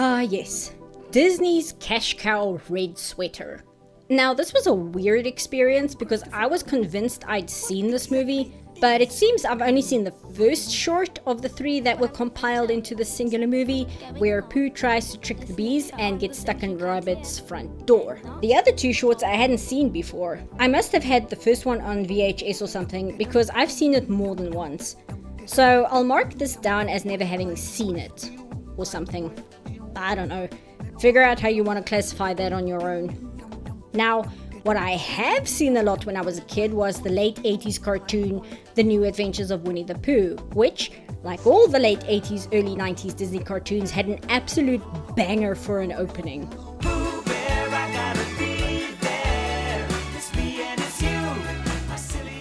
Ah yes, Disney's cash cow red sweater. Now this was a weird experience because I was convinced I'd seen this movie, but it seems I've only seen the first short of the 3 that were compiled into the singular movie, where Pooh tries to trick the bees and gets stuck in Rabbit's front door. The other 2 shorts I hadn't seen before. I must have had the first one on VHS or something because I've seen it more than once. So I'll mark this down as never having seen it, or something. I don't know. Figure out how you want to classify that on your own. Now, what I have seen a lot when I was a kid was the late 80s cartoon, The New Adventures of Winnie the Pooh, which, like all the late 80s, early 90s Disney cartoons, had an absolute banger for an opening.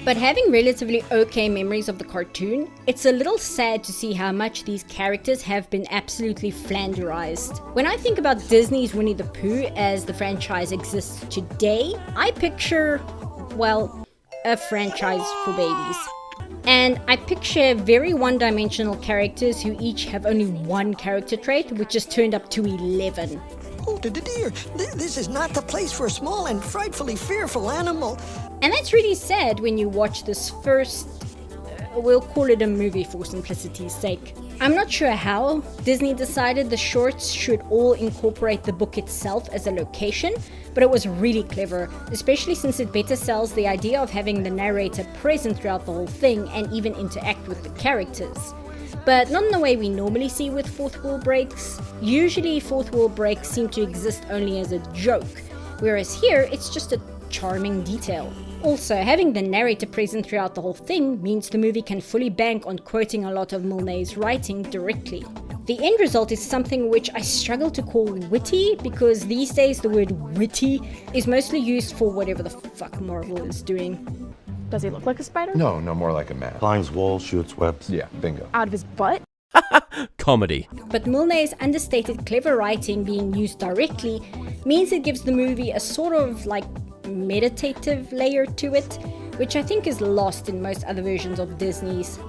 But having relatively okay memories of the cartoon, it's a little sad to see how much these characters have been absolutely flanderized. When I think about Disney's Winnie the Pooh as the franchise exists today, I picture, well, a franchise for babies. And I picture very one-dimensional characters who each have only one character trait, which has turned up to 11. Oh, dear, this is not the place for a small and frightfully fearful animal. And that's really sad when you watch this first, we'll call it a movie for simplicity's sake. I'm not sure how Disney decided the shorts should all incorporate the book itself as a location, but it was really clever, especially since it better sells the idea of having the narrator present throughout the whole thing and even interact with the characters. But not in the way we normally see with fourth wall breaks. Usually fourth wall breaks seem to exist only as a joke, whereas here it's just a charming detail. Also, having the narrator present throughout the whole thing means the movie can fully bank on quoting a lot of Milne's writing directly. The end result is something which I struggle to call witty, because these days the word witty is mostly used for whatever the fuck Marvel is doing. Does he look like a spider? No, more like a man. Climbs walls, shoots webs. Yeah, bingo. Out of his butt? Comedy. But Milne's understated clever writing being used directly means it gives the movie a sort of like meditative layer to it, which I think is lost in most other versions of Disney's.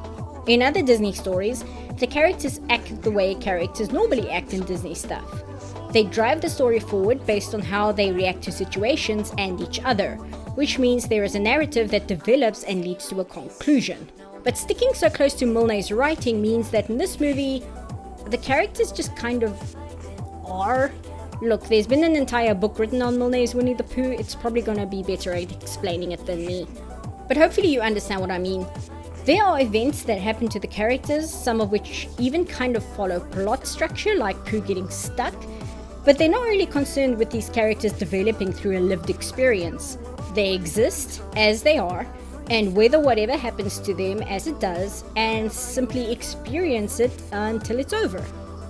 In other Disney stories, the characters act the way characters normally act in Disney stuff. They drive the story forward based on how they react to situations and each other, which means there is a narrative that develops and leads to a conclusion. But sticking so close to Milne's writing means that in this movie, the characters just kind of are. Look, there's been an entire book written on Milne's Winnie the Pooh. It's probably gonna be better at explaining it than me. But hopefully you understand what I mean. There are events that happen to the characters, some of which even kind of follow plot structure, like Pooh getting stuck, but they're not really concerned with these characters developing through a lived experience. They exist as they are, and whether whatever happens to them as it does, and simply experience it until it's over.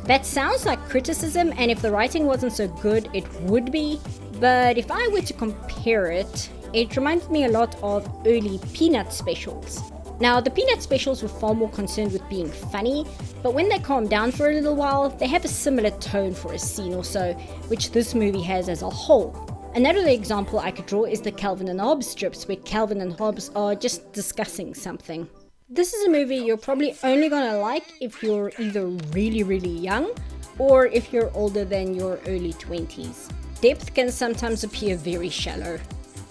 That sounds like criticism, and if the writing wasn't so good, it would be, but if I were to compare it, it reminds me a lot of early Peanut specials. Now, the Peanut specials were far more concerned with being funny, but when they calm down for a little while, they have a similar tone for a scene or so, which this movie has as a whole. Another example I could draw is the Calvin and Hobbes strips, where Calvin and Hobbes are just discussing something. This is a movie you're probably only gonna like if you're either really, really young, or if you're older than your early 20s. Depth can sometimes appear very shallow.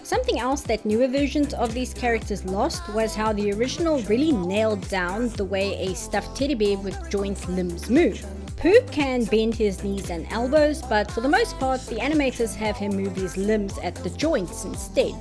Something else that newer versions of these characters lost was how the original really nailed down the way a stuffed teddy bear with joint limbs move. Pooh can bend his knees and elbows, but for the most part, the animators have him move his limbs at the joints instead.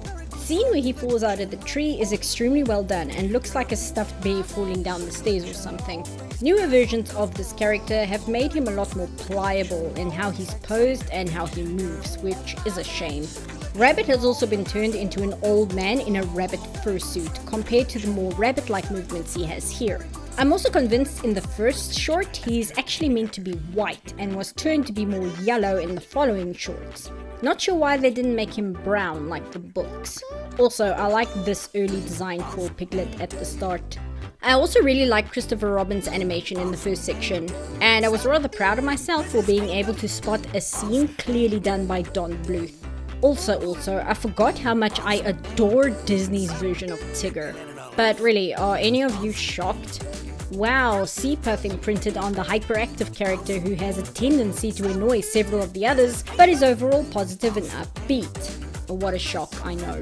scene where he falls out of the tree is extremely well done and looks like a stuffed bear falling down the stairs or something. Newer versions of this character have made him a lot more pliable in how he's posed and how he moves, which is a shame. Rabbit has also been turned into an old man in a rabbit fursuit compared to the more rabbit-like movements he has here. I'm also convinced in the first short he's actually meant to be white and was turned to be more yellow in the following shorts. Not sure why they didn't make him brown like the books. Also, I like this early design for Piglet at the start. I also really like Christopher Robin's animation in the first section, and I was rather proud of myself for being able to spot a scene clearly done by Don Bluth. Also, I forgot how much I adore Disney's version of Tigger. But really, are any of you shocked? Wow, sea puffing printed on the hyperactive character who has a tendency to annoy several of the others, but is overall positive and upbeat. What a shock, I know.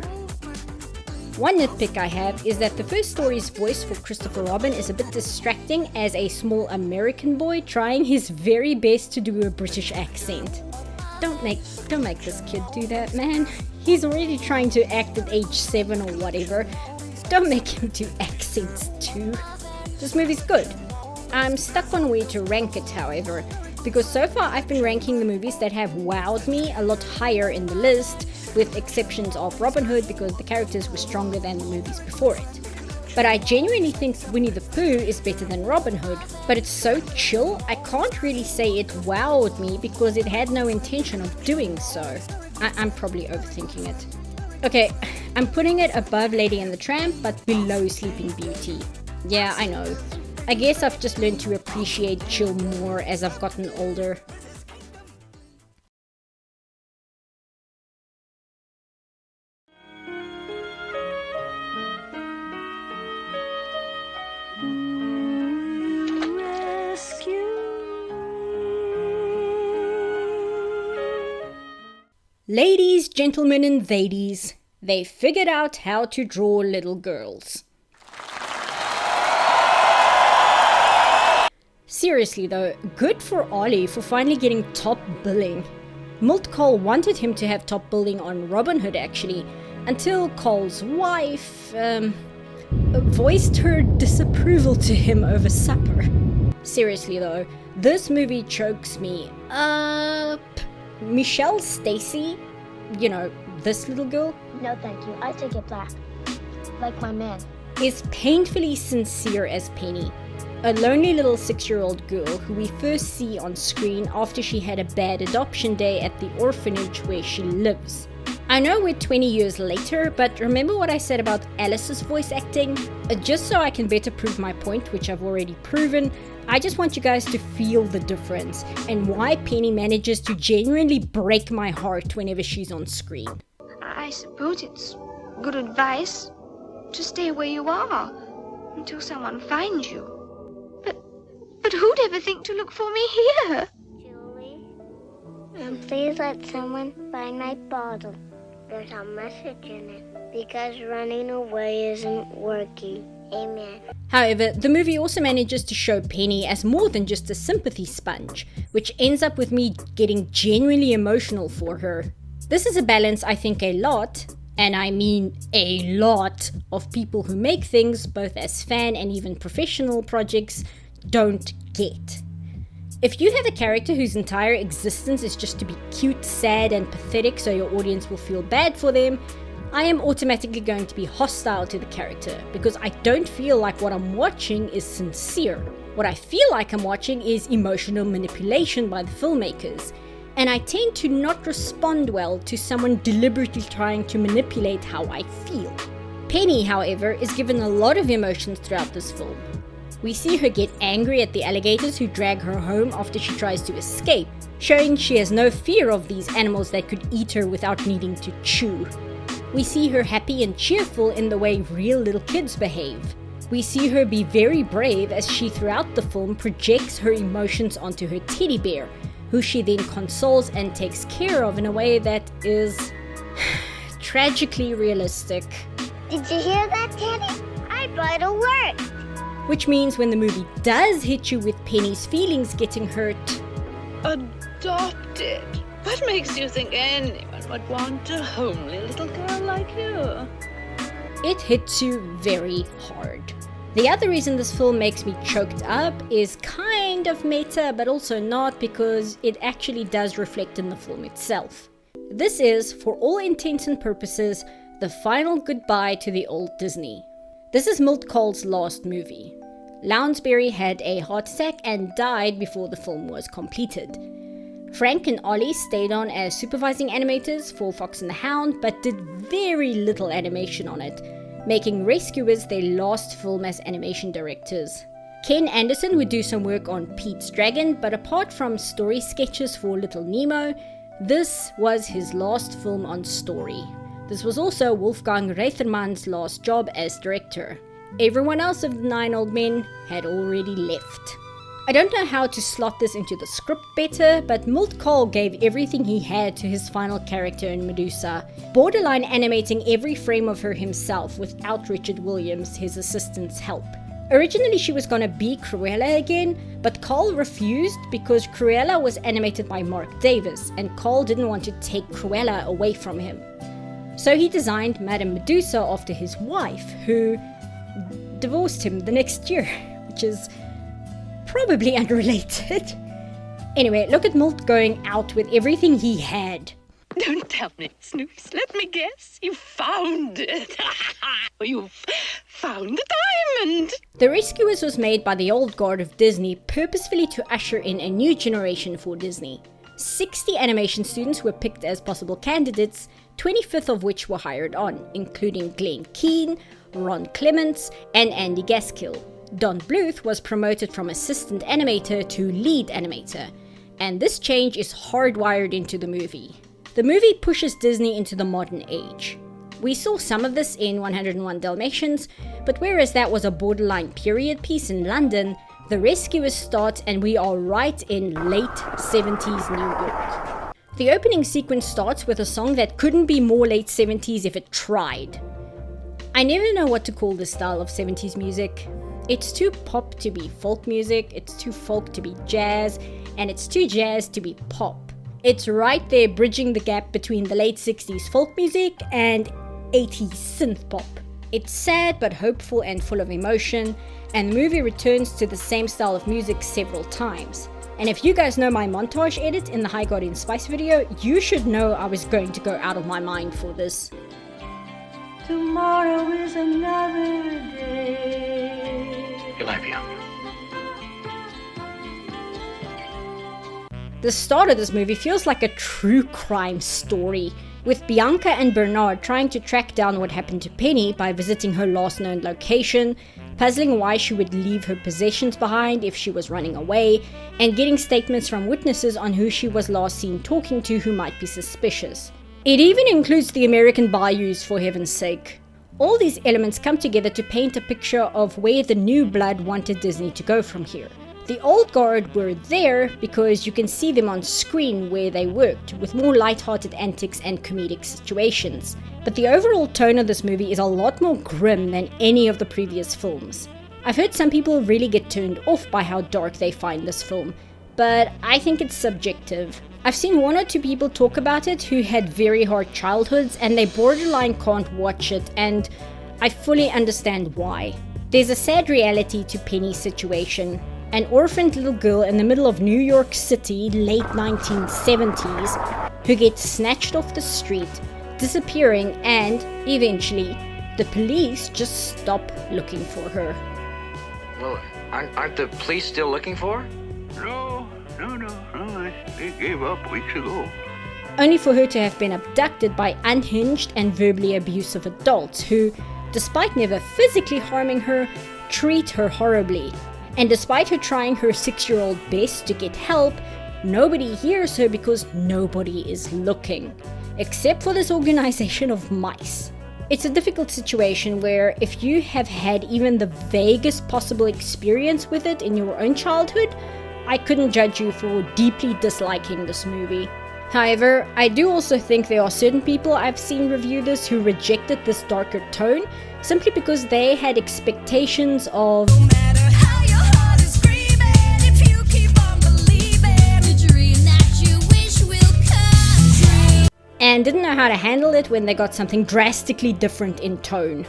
One nitpick I have is that the first story's voice for Christopher Robin is a bit distracting as a small American boy trying his very best to do a British accent. Don't make this kid do that, man. He's already trying to act at age 7 or whatever. Don't make him do accents too. This movie's good. I'm stuck on where to rank it, however, because so far I've been ranking the movies that have wowed me a lot higher in the list, with exceptions of Robin Hood because the characters were stronger than the movies before it. But I genuinely think Winnie the Pooh is better than Robin Hood, but it's so chill, I can't really say it wowed me because it had no intention of doing so. I'm probably overthinking it. Okay, I'm putting it above Lady and the Tramp, but below Sleeping Beauty. Yeah, I know. I guess I've just learned to appreciate chill more as I've gotten older. Ladies, gentlemen, and thadies, they figured out how to draw little girls. Seriously though, good for Ollie for finally getting top billing. Milt Cole wanted him to have top billing on Robin Hood actually, until Cole's wife voiced her disapproval to him over supper. Seriously though, this movie chokes me up. Michelle Stacy, you know, this little girl, No, thank you. I take it back. Like my man. is painfully sincere as Penny, a lonely little 6-year-old girl who we first see on screen after she had a bad adoption day at the orphanage where she lives. I know we're 20 years later, but remember what I said about Alice's voice acting? Just so I can better prove my point, which I've already proven, I just want you guys to feel the difference and why Penny manages to genuinely break my heart whenever she's on screen. I suppose it's good advice to stay where you are until someone finds you. But who'd ever think to look for me here? Julie, please let someone find my bottle. There's a message in it. Because running away isn't working. Amen. However, the movie also manages to show Penny as more than just a sympathy sponge, which ends up with me getting genuinely emotional for her. This is a balance I think a lot, and I mean a lot, of people who make things, both as fan and even professional projects, don't get. If you have a character whose entire existence is just to be cute, sad, and pathetic so your audience will feel bad for them, I am automatically going to be hostile to the character because I don't feel like what I'm watching is sincere. What I feel like I'm watching is emotional manipulation by the filmmakers, and I tend to not respond well to someone deliberately trying to manipulate how I feel. Penny, however, is given a lot of emotions throughout this film. We see her get angry at the alligators who drag her home after she tries to escape, showing she has no fear of these animals that could eat her without needing to chew. We see her happy and cheerful in the way real little kids behave. We see her be very brave as she throughout the film projects her emotions onto her teddy bear, who she then consoles and takes care of in a way that is tragically realistic. Did you hear that, Teddy? I thought it worked. Which means when the movie does hit you with Penny's feelings getting hurt, Adopted. What makes you think anyone would want a homely little girl like you? It hits you very hard. The other reason this film makes me choked up is kind of meta, but also not, because it actually does reflect in the film itself. This is, for all intents and purposes, the final goodbye to the old Disney. This is Milt Kahle's last movie. Lounsbury had a heart attack and died before the film was completed. Frank and Ollie stayed on as supervising animators for Fox and the Hound, but did very little animation on it, making Rescuers their last film as animation directors. Ken Anderson would do some work on Pete's Dragon, but apart from story sketches for Little Nemo, this was his last film on story. This was also Wolfgang Reitherman's last job as director. Everyone else of the 9 old men had already left. I don't know how to slot this into the script better, but Milt Kahl gave everything he had to his final character in Medusa, borderline animating every frame of her himself without Richard Williams, his assistant's help. Originally she was gonna be Cruella again, but Kahl refused because Cruella was animated by Mark Davis, and Kahl didn't want to take Cruella away from him. So he designed Madame Medusa after his wife, who divorced him the next year, which is probably unrelated. Anyway, look at Milt going out with everything he had. Don't tell me, Snoops. Let me guess. You found it. You found the diamond. The Rescuers was made by the old guard of Disney purposefully to usher in a new generation for Disney. 60 animation students were picked as possible candidates, 25th of which were hired on, including Glenn Keane, Ron Clements, and Andy Gaskill. Don Bluth was promoted from assistant animator to lead animator, and this change is hardwired into the movie. The movie pushes Disney into the modern age. We saw some of this in 101 Dalmatians, but whereas that was a borderline period piece in London, The Rescuers starts and we are right in late 70s New York. The opening sequence starts with a song that couldn't be more late 70s if it tried. I never know what to call this style of 70s music. It's too pop to be folk music, it's too folk to be jazz, and it's too jazz to be pop. It's right there bridging the gap between the late 60s folk music and 80s synth pop. It's sad but hopeful and full of emotion, and the movie returns to the same style of music several times. And if you guys know my montage edit in the High Guardian Spice video, you should know I was going to go out of my mind for this. Tomorrow is another day. You might be young. The start of this movie feels like a true crime story, with Bianca and Bernard trying to track down what happened to Penny by visiting her last known location, puzzling why she would leave her possessions behind if she was running away, and getting statements from witnesses on who she was last seen talking to who might be suspicious. It even includes the American bayous, for heaven's sake. All these elements come together to paint a picture of where the new blood wanted Disney to go from here. The old guard were there because you can see them on screen where they worked, with more light-hearted antics and comedic situations. But the overall tone of this movie is a lot more grim than any of the previous films. I've heard some people really get turned off by how dark they find this film, but I think it's subjective. I've seen 1 or 2 people talk about it who had very hard childhoods and they borderline can't watch it, and I fully understand why. There's a sad reality to Penny's situation. An orphaned little girl in the middle of New York City, late 1970s, who gets snatched off the street, disappearing, and eventually, the police just stop looking for her. Well, aren't the police still looking for her? No, they gave up weeks ago. Only for her to have been abducted by unhinged and verbally abusive adults who, despite never physically harming her, treat her horribly. And despite her trying her 6-year-old best to get help, nobody hears her because nobody is looking, except for this organization of mice. It's a difficult situation where if you have had even the vaguest possible experience with it in your own childhood, I couldn't judge you for deeply disliking this movie. However, I do also think there are certain people I've seen review this who rejected this darker tone simply because they had expectations of and didn't know how to handle it when they got something drastically different in tone.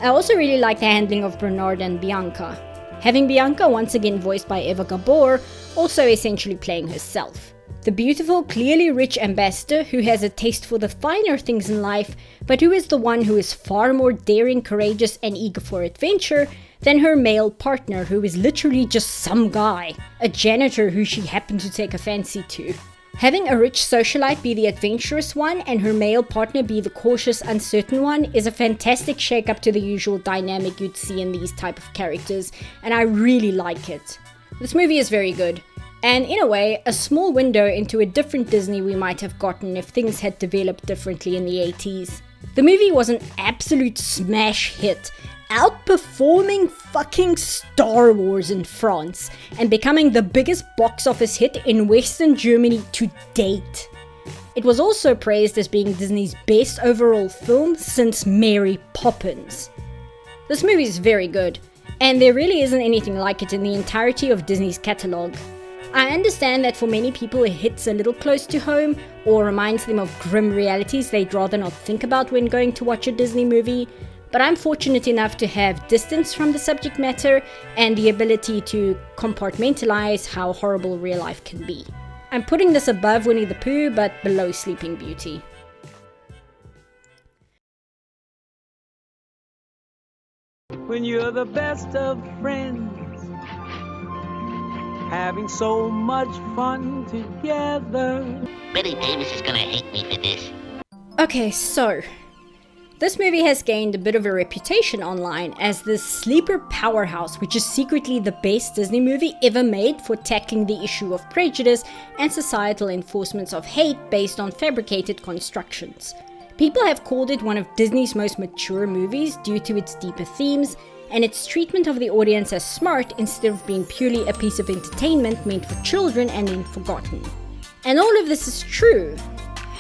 I also really like the handling of Bernard and Bianca. Having Bianca once again voiced by Eva Gabor, also essentially playing herself. The beautiful, clearly rich ambassador who has a taste for the finer things in life, but who is the one who is far more daring, courageous and eager for adventure than her male partner, who is literally just some guy, a janitor who she happened to take a fancy to. Having a rich socialite be the adventurous one and her male partner be the cautious, uncertain one is a fantastic shake-up to the usual dynamic you'd see in these type of characters, and I really like it. This movie is very good. And in a way, a small window into a different Disney we might have gotten if things had developed differently in the 80s. The movie was an absolute smash hit, outperforming fucking Star Wars in France and becoming the biggest box office hit in Western Germany to date. It was also praised as being Disney's best overall film since Mary Poppins. This movie is very good, and there really isn't anything like it in the entirety of Disney's catalogue. I understand that for many people it hits a little close to home or reminds them of grim realities they'd rather not think about when going to watch a Disney movie, but I'm fortunate enough to have distance from the subject matter and the ability to compartmentalize how horrible real life can be. I'm putting this above Winnie the Pooh, but below Sleeping Beauty. When you're the best of friends, having so much fun together. Betty Davis is gonna hate me for this. Okay, so this movie has gained a bit of a reputation online as this sleeper powerhouse, which is secretly the best Disney movie ever made for tackling the issue of prejudice and societal enforcements of hate based on fabricated constructions. People have called it one of Disney's most mature movies due to its deeper themes and its treatment of the audience as smart instead of being purely a piece of entertainment meant for children and then forgotten. And all of this is true.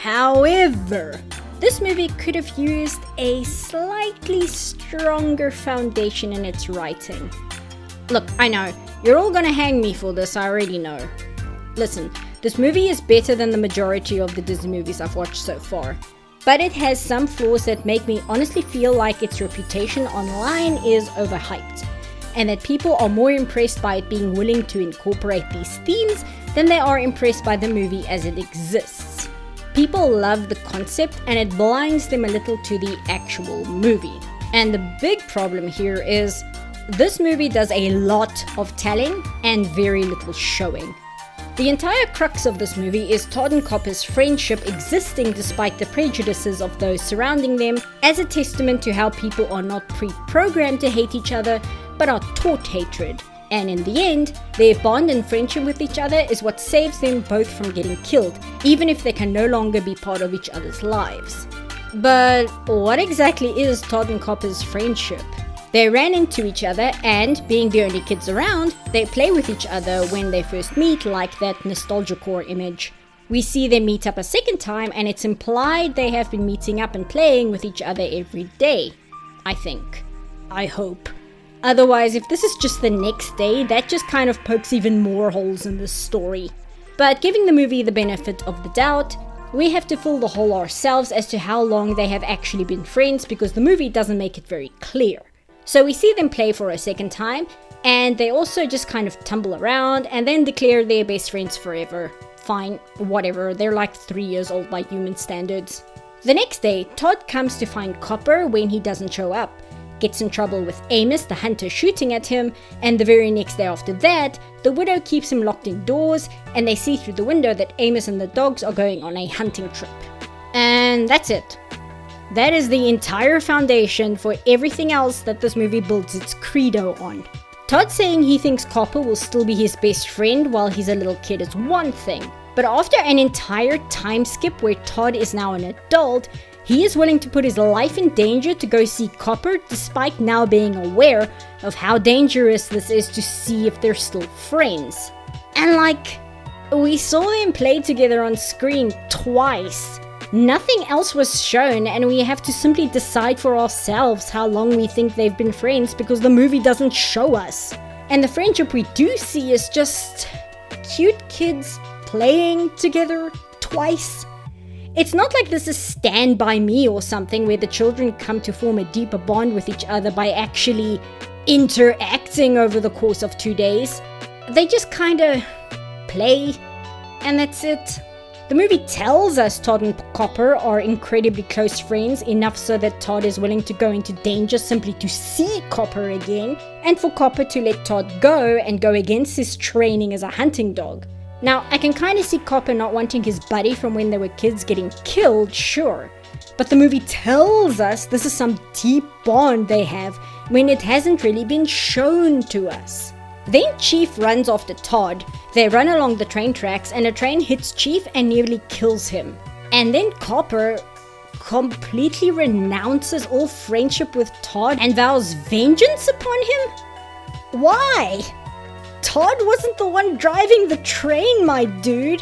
However, this movie could have used a slightly stronger foundation in its writing. Look, I know, you're all gonna hang me for this, I already know. Listen, this movie is better than the majority of the Disney movies I've watched so far. But it has some flaws that make me honestly feel like its reputation online is overhyped, and that people are more impressed by it being willing to incorporate these themes than they are impressed by the movie as it exists. People love the concept and it blinds them a little to the actual movie. And the big problem here is this movie does a lot of telling and very little showing. The entire crux of this movie is Todd and Copper's friendship existing despite the prejudices of those surrounding them, as a testament to how people are not pre-programmed to hate each other, but are taught hatred. And in the end, their bond and friendship with each other is what saves them both from getting killed, even if they can no longer be part of each other's lives. But what exactly is Todd and Copper's friendship? They ran into each other and, being the only kids around, they play with each other when they first meet, like that nostalgia core image. We see them meet up a second time and it's implied they have been meeting up and playing with each other every day. I think. I hope. Otherwise, if this is just the next day, that just kind of pokes even more holes in this story. But giving the movie the benefit of the doubt, we have to fill the hole ourselves as to how long they have actually been friends, because the movie doesn't make it very clear. So we see them play for a second time, and they also just kind of tumble around and then declare they're best friends forever. Fine, whatever, they're like 3 years old by human standards. The next day, Todd comes to find Copper when he doesn't show up, gets in trouble with Amos the hunter shooting at him, and the very next day after that, the widow keeps him locked indoors, and they see through the window that Amos and the dogs are going on a hunting trip. And that's it. That is the entire foundation for everything else that this movie builds its credo on. Todd saying he thinks Copper will still be his best friend while he's a little kid is one thing, but after an entire time skip where Todd is now an adult, he is willing to put his life in danger to go see Copper despite now being aware of how dangerous this is to see if they're still friends. And like, we saw them play together on screen twice. Nothing else was shown, and we have to simply decide for ourselves how long we think they've been friends because the movie doesn't show us. And the friendship we do see is just cute kids playing together twice. It's not like this is Stand By Me or something where the children come to form a deeper bond with each other by actually interacting over the course of 2 days. They just kinda play, and that's it. The movie tells us Todd and Copper are incredibly close friends, enough so that Todd is willing to go into danger simply to see Copper again, and for Copper to let Todd go and go against his training as a hunting dog. Now, I can kind of see Copper not wanting his buddy from when they were kids getting killed, sure, but the movie tells us this is some deep bond they have when it hasn't really been shown to us. Then Chief runs after Todd. They run along the train tracks and a train hits Chief and nearly kills him. And then Copper completely renounces all friendship with Todd and vows vengeance upon him? Why? Todd wasn't the one driving the train, my dude.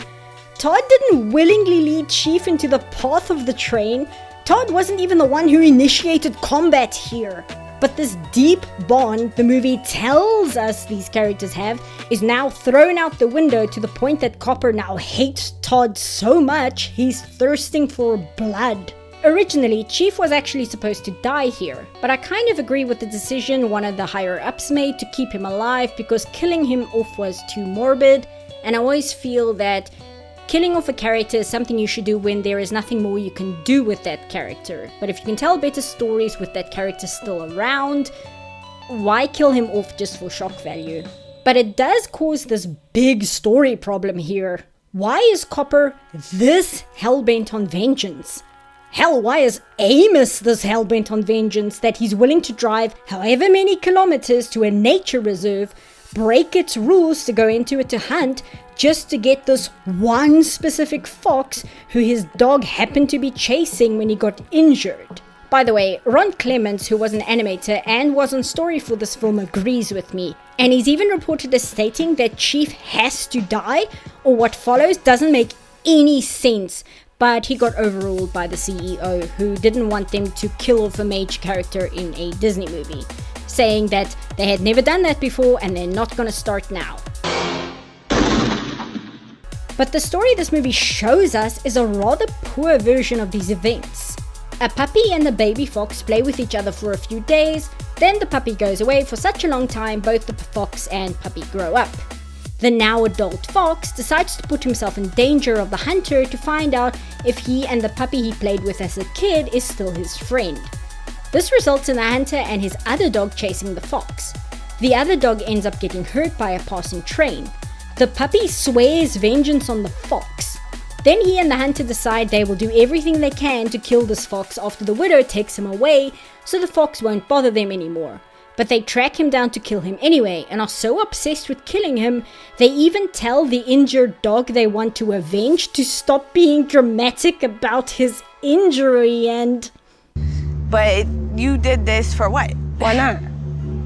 Todd didn't willingly lead Chief into the path of the train. Todd wasn't even the one who initiated combat here. But this deep bond the movie tells us these characters have is now thrown out the window to the point that Copper now hates Todd so much he's thirsting for blood. Originally, Chief was actually supposed to die here, but I kind of agree with the decision one of the higher-ups made to keep him alive because killing him off was too morbid, and I always feel that killing off a character is something you should do when there is nothing more you can do with that character. But if you can tell better stories with that character still around, why kill him off just for shock value? But it does cause this big story problem here. Why is Copper this hellbent on vengeance? Hell, why is Amos this hellbent on vengeance that he's willing to drive however many kilometers to a nature reserve, break its rules to go into it to hunt, just to get this one specific fox who his dog happened to be chasing when he got injured? By the way, Ron Clements, who was an animator and was on story for this film, agrees with me. And he's even reported as stating that Chief has to die, or what follows doesn't make any sense. But he got overruled by the CEO, who didn't want them to kill off a major character in a Disney movie, saying that they had never done that before and they're not gonna start now. But the story this movie shows us is a rather poor version of these events. A puppy and the baby fox play with each other for a few days, then the puppy goes away for such a long time both the fox and puppy grow up. The now adult fox decides to put himself in danger of the hunter to find out if he and the puppy he played with as a kid is still his friend. This results in the hunter and his other dog chasing the fox. The other dog ends up getting hurt by a passing train. The puppy swears vengeance on the fox. Then he and the hunter decide they will do everything they can to kill this fox after the widow takes him away so the fox won't bother them anymore. But they track him down to kill him anyway and are so obsessed with killing him, they even tell the injured dog they want to avenge to stop being dramatic about his injury and... But you did this for what? Why not?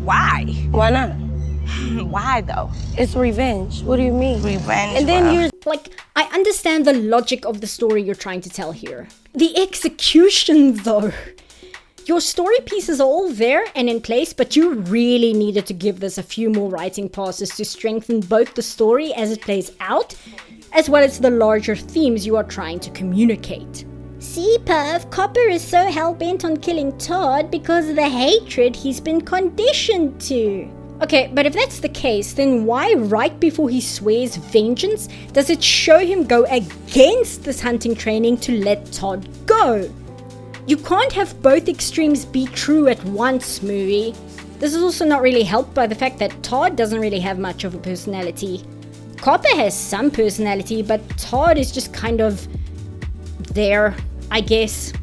Why? Why not? Why though? It's revenge. What do you mean? Revenge. And then you're like, I understand the logic of the story you're trying to tell here. The execution though. Your story pieces are all there and in place, but you really needed to give this a few more writing passes to strengthen both the story as it plays out, as well as the larger themes you are trying to communicate. See, Puff, Copper is so hell-bent on killing Todd because of the hatred he's been conditioned to. Okay, but if that's the case, then why right before he swears vengeance does it show him go against this hunting training to let Todd go? You can't have both extremes be true at once, movie. This is also not really helped by the fact that Todd doesn't really have much of a personality. Copper has some personality, but Todd is just kind of there, I guess.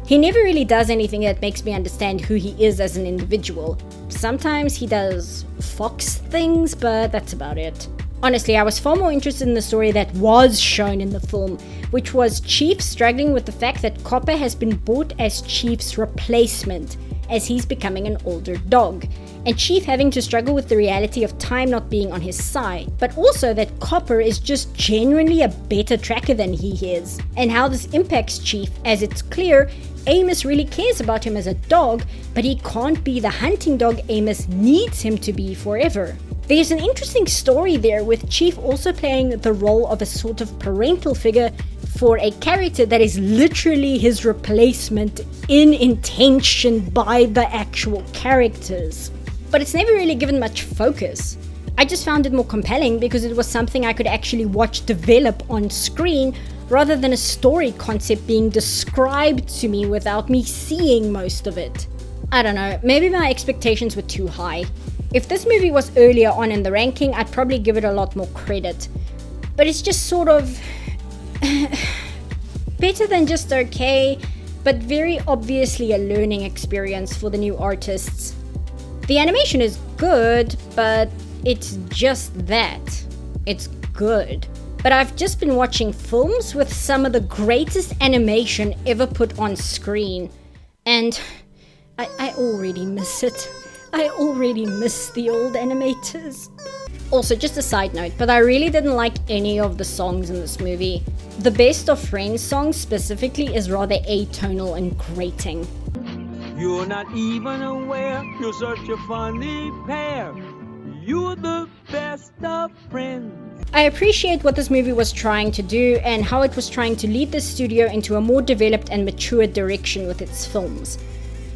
He never really does anything that makes me understand who he is as an individual. Sometimes he does fox things, but that's about it. Honestly, I was far more interested in the story that was shown in the film, which was Chief struggling with the fact that Copper has been bought as Chief's replacement, as he's becoming an older dog, and Chief having to struggle with the reality of time not being on his side, but also that Copper is just genuinely a better tracker than he is, and how this impacts Chief, as it's clear Amos really cares about him as a dog, but he can't be the hunting dog Amos needs him to be forever. There's an interesting story there with Chief also playing the role of a sort of parental figure for a character that is literally his replacement in intention by the actual characters. But it's never really given much focus. I just found it more compelling because it was something I could actually watch develop on screen rather than a story concept being described to me without me seeing most of it. I don't know, maybe my expectations were too high. If this movie was earlier on in the ranking, I'd probably give it a lot more credit. But it's just sort of better than just okay, but very obviously a learning experience for the new artists. The animation is good, but it's just that. It's good. But I've just been watching films with some of the greatest animation ever put on screen, and I already miss it. I already miss the old animators. Also, just a side note, but I really didn't like any of the songs in this movie. The Best of Friends song specifically is rather atonal and grating. You're not even aware, you're such a funny pair. You're the best of friends. I appreciate what this movie was trying to do and how it was trying to lead the studio into a more developed and mature direction with its films.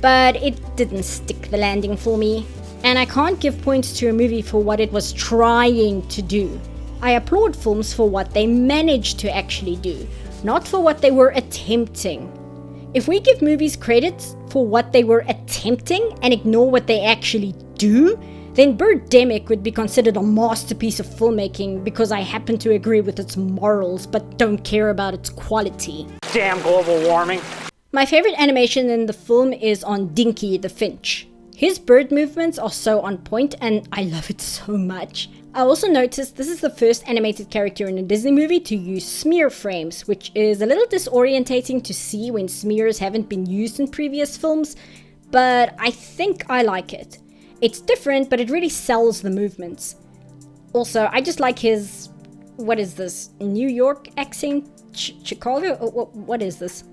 But it didn't stick the landing for me, and I can't give points to a movie for what it was trying to do. I applaud films for what they managed to actually do, not for what they were attempting. If we give movies credits for what they were attempting and ignore what they actually do, then Birdemic would be considered a masterpiece of filmmaking because I happen to agree with its morals but don't care about its quality. Damn global warming. My favorite animation in the film is on Dinky the Finch. His bird movements are so on point and I love it so much. I also noticed this is the first animated character in a Disney movie to use smear frames, which is a little disorientating to see when smears haven't been used in previous films, but I think I like it. It's different, but it really sells the movements. Also, I just like his, what is this, New York accent? Chicago? What is this?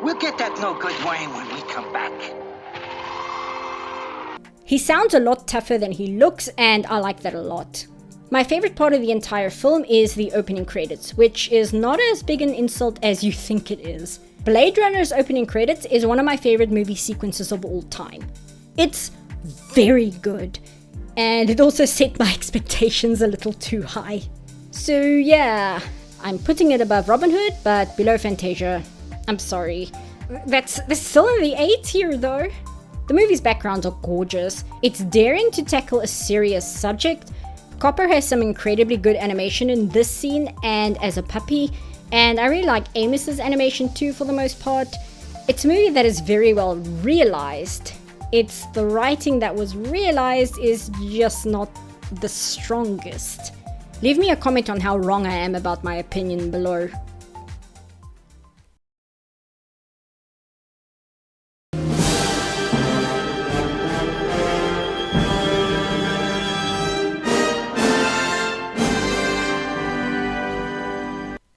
We'll get that no good Wayne when we come back. He sounds a lot tougher than he looks, and I like that a lot. My favorite part of the entire film is the opening credits, which is not as big an insult as you think it is. Blade Runner's opening credits is one of my favorite movie sequences of all time. It's very good, and it also set my expectations a little too high. So yeah, I'm putting it above Robin Hood, but below Fantasia. I'm sorry. That's still in the 8 here though. The movie's backgrounds are gorgeous. It's daring to tackle a serious subject. Copper has some incredibly good animation in this scene and as a puppy, and I really like Amos's animation too for the most part. It's a movie that is very well realized. It's the writing that was realized is just not the strongest. Leave me a comment on how wrong I am about my opinion below.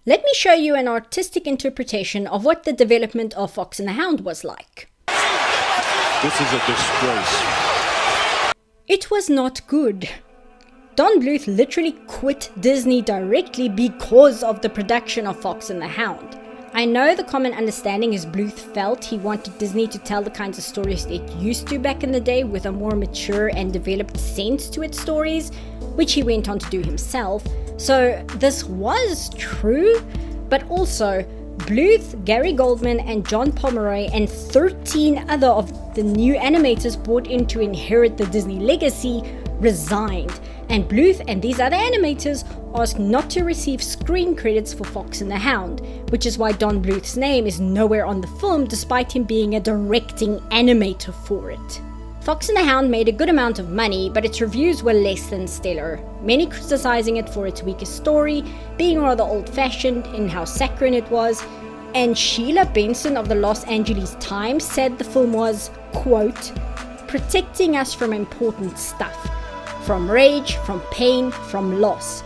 Let me show you an artistic interpretation of what the development of Fox and the Hound was like. This is a disgrace. It was not good. Don Bluth literally quit Disney directly because of the production of Fox and the Hound. I know the common understanding is Bluth felt he wanted Disney to tell the kinds of stories it used to back in the day with a more mature and developed sense to its stories, which he went on to do himself. So this was true, but also Bluth, Gary Goldman, and John Pomeroy and 13 other of the new animators brought in to inherit the Disney legacy resigned, and Bluth and these other animators asked not to receive screen credits for Fox and the Hound, which is why Don Bluth's name is nowhere on the film despite him being a directing animator for it. Fox and the Hound made a good amount of money, but its reviews were less than stellar, many criticizing it for its weaker story, being rather old-fashioned in how saccharine it was, and Sheila Benson of the Los Angeles Times said the film was, quote, protecting us from important stuff, from rage, from pain, from loss.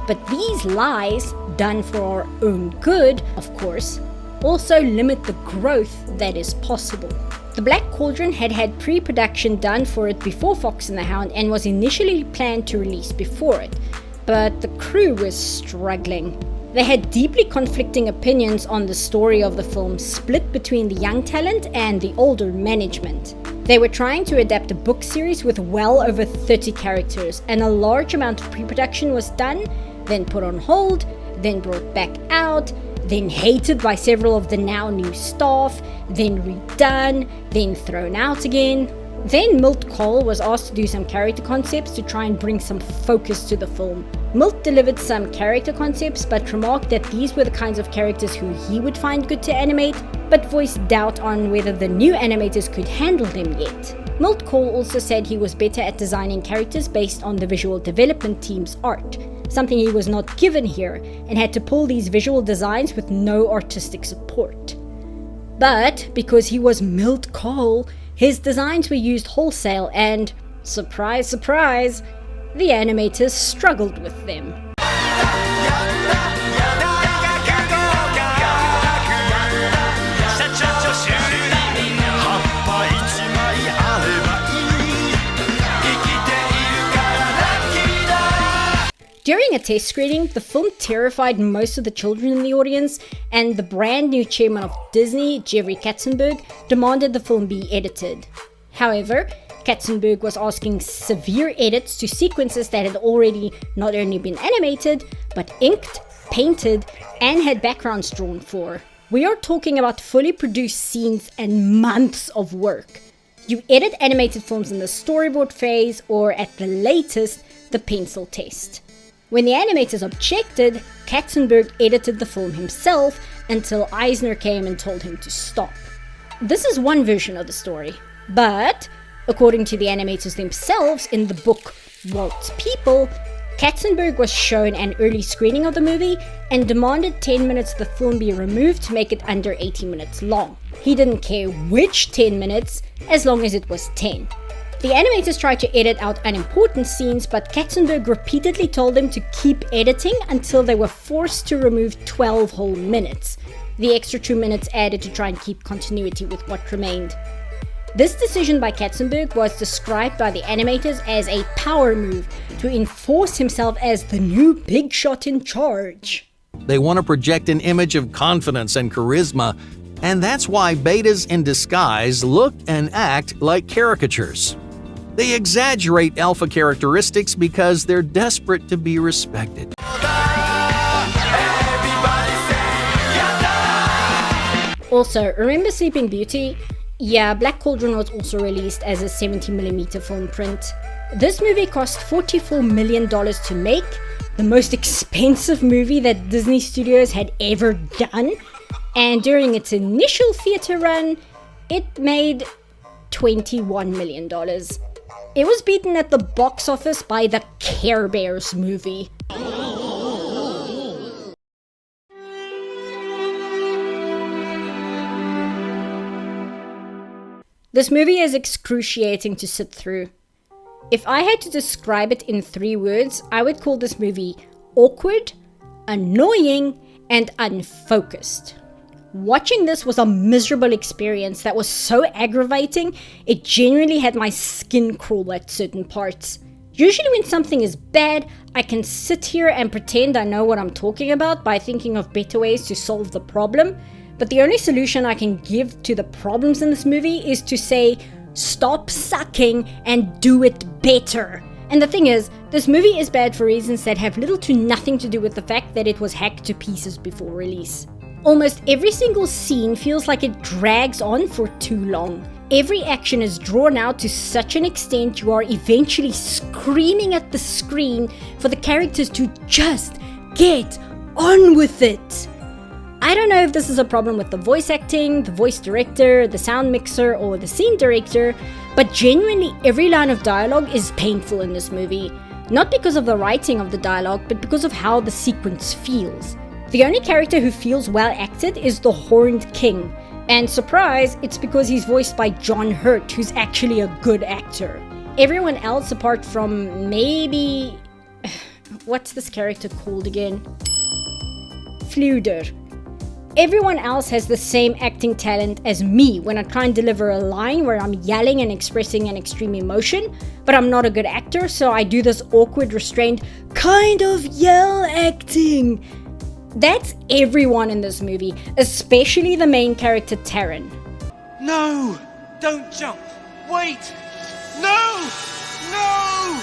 But these lies, done for our own good, of course, also limit the growth that is possible. The Black Cauldron had pre-production done for it before Fox and the Hound and was initially planned to release before it, but the crew was struggling. They had deeply conflicting opinions on the story of the film, split between the young talent and the older management. They were trying to adapt a book series with well over 30 characters, and a large amount of pre-production was done, then put on hold, then brought back out, then hated by several of the now new staff, then redone, then thrown out again. Then Milt Cole was asked to do some character concepts to try and bring some focus to the film. Milt delivered some character concepts but remarked that these were the kinds of characters who he would find good to animate, but voiced doubt on whether the new animators could handle them yet. Milt Cole also said he was better at designing characters based on the visual development team's art, something he was not given here, and had to pull these visual designs with no artistic support. But because he was Milt Cole, his designs were used wholesale and, surprise surprise, the animators struggled with them. During a test screening, the film terrified most of the children in the audience, and the brand new chairman of Disney, Jeffrey Katzenberg, demanded the film be edited. However, Katzenberg was asking severe edits to sequences that had already not only been animated, but inked, painted, and had backgrounds drawn for. We are talking about fully produced scenes and months of work. You edit animated films in the storyboard phase, or at the latest, the pencil test. When the animators objected, Katzenberg edited the film himself until Eisner came and told him to stop. This is one version of the story, but according to the animators themselves in the book Walt's People, Katzenberg was shown an early screening of the movie and demanded 10 minutes of the film be removed to make it under 80 minutes long. He didn't care which 10 minutes, as long as it was 10. The animators tried to edit out unimportant scenes, but Katzenberg repeatedly told them to keep editing until they were forced to remove 12 whole minutes. The extra 2 minutes added to try and keep continuity with what remained. This decision by Katzenberg was described by the animators as a power move to enforce himself as the new big shot in charge. They want to project an image of confidence and charisma, and that's why betas in disguise look and act like caricatures. They exaggerate alpha characteristics because they're desperate to be respected. Also, remember Sleeping Beauty? Yeah, Black Cauldron was also released as a 70mm film print. This movie cost $44 million to make, the most expensive movie that Disney Studios had ever done, and during its initial theater run, it made $21 million. It was beaten at the box office by the Care Bears movie. This movie is excruciating to sit through. If I had to describe it in 3 words, I would call this movie awkward, annoying, and unfocused. Watching this was a miserable experience that was so aggravating, it genuinely had my skin crawl at certain parts. Usually when something is bad, I can sit here and pretend I know what I'm talking about by thinking of better ways to solve the problem, but the only solution I can give to the problems in this movie is to say, stop sucking and do it better. And the thing is, this movie is bad for reasons that have little to nothing to do with the fact that it was hacked to pieces before release. Almost every single scene feels like it drags on for too long. Every action is drawn out to such an extent you are eventually screaming at the screen for the characters to just get on with it. I don't know if this is a problem with the voice acting, the voice director, the sound mixer, or the scene director, but genuinely every line of dialogue is painful in this movie. Not because of the writing of the dialogue, but because of how the sequence feels. The only character who feels well acted is the Horned King. And surprise, it's because he's voiced by John Hurt, who's actually a good actor. Everyone else apart from maybe... what's this character called again? Fluder. Everyone else has the same acting talent as me when I try and deliver a line where I'm yelling and expressing an extreme emotion, but I'm not a good actor, so I do this awkward, restrained kind of yell acting. That's everyone in this movie, especially the main character Taran. No! Don't jump! Wait! No! No!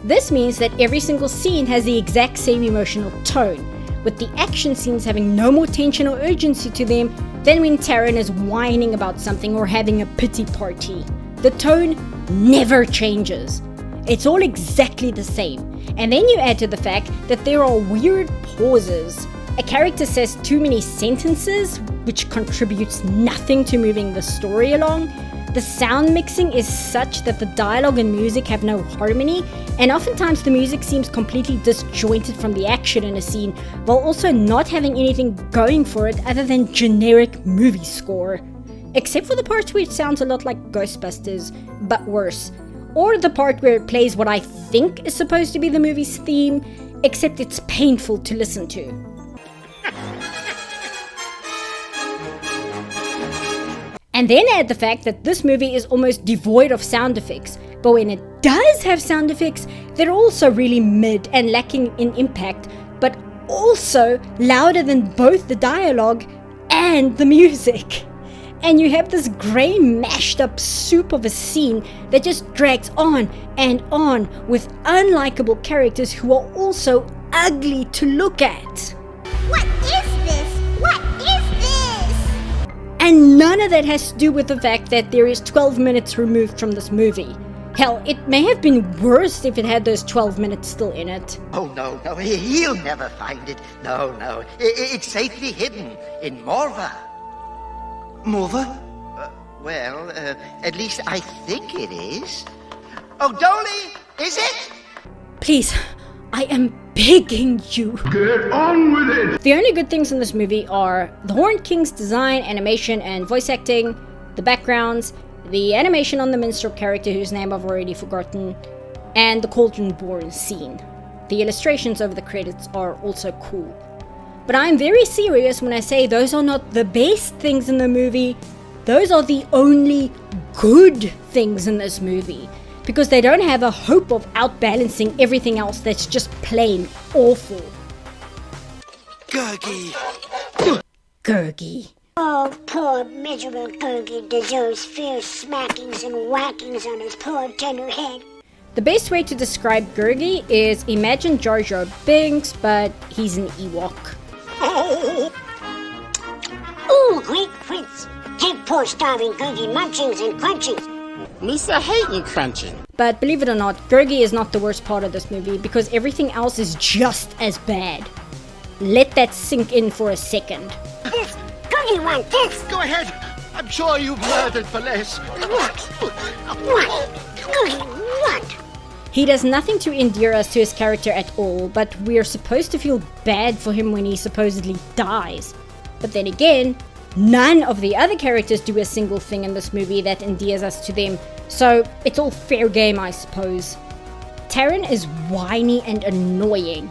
This means that every single scene has the exact same emotional tone, with the action scenes having no more tension or urgency to them than when Taran is whining about something or having a pity party. The tone never changes. It's all exactly the same. And then you add to the fact that there are weird pauses. A character says too many sentences, which contributes nothing to moving the story along. The sound mixing is such that the dialogue and music have no harmony, and oftentimes the music seems completely disjointed from the action in a scene, while also not having anything going for it other than generic movie score. Except for the parts where it sounds a lot like Ghostbusters, but worse. Or the part where it plays what I think is supposed to be the movie's theme, except it's painful to listen to. And then add the fact that this movie is almost devoid of sound effects, but when it does have sound effects, they're also really mid and lacking in impact, but also louder than both the dialogue and the music. And you have this grey mashed up soup of a scene that just drags on with unlikable characters who are also ugly to look at. What is this? What is this? And none of that has to do with the fact that there is 12 minutes removed from this movie. Hell, it may have been worse if it had those 12 minutes still in it. Oh, no, he'll never find it. No, it's safely hidden in Morva. Morva? Well, at least I think it is. Oh, Dolly, is it? Please, I am begging you. Get on with it! The only good things in this movie are the Horned King's design, animation, and voice acting, the backgrounds, the animation on the minstrel character whose name I've already forgotten, and the Cauldron-born scene. The illustrations over the credits are also cool. But I'm very serious when I say those are not the best things in the movie. Those are the only good things in this movie, because they don't have a hope of outbalancing everything else that's just plain awful. Gurgi. Oh, poor miserable Gurgi deserves fierce smackings and whackings on his poor tender head. The best way to describe Gurgi is imagine Jar Jar Binks, but he's an Ewok. Ooh, great prince. Give poor starving Gurgi munchings and crunchings. Lisa hating crunching. But believe it or not, Gurgi is not the worst part of this movie, because everything else is just as bad. Let that sink in for a second. This, Gurgi want this. Go ahead. I'm sure you've murdered for less. What? Gurgi, what? He does nothing to endear us to his character at all, but we're supposed to feel bad for him when he supposedly dies. But then again, none of the other characters do a single thing in this movie that endears us to them, so it's all fair game, I suppose. Taran is whiny and annoying.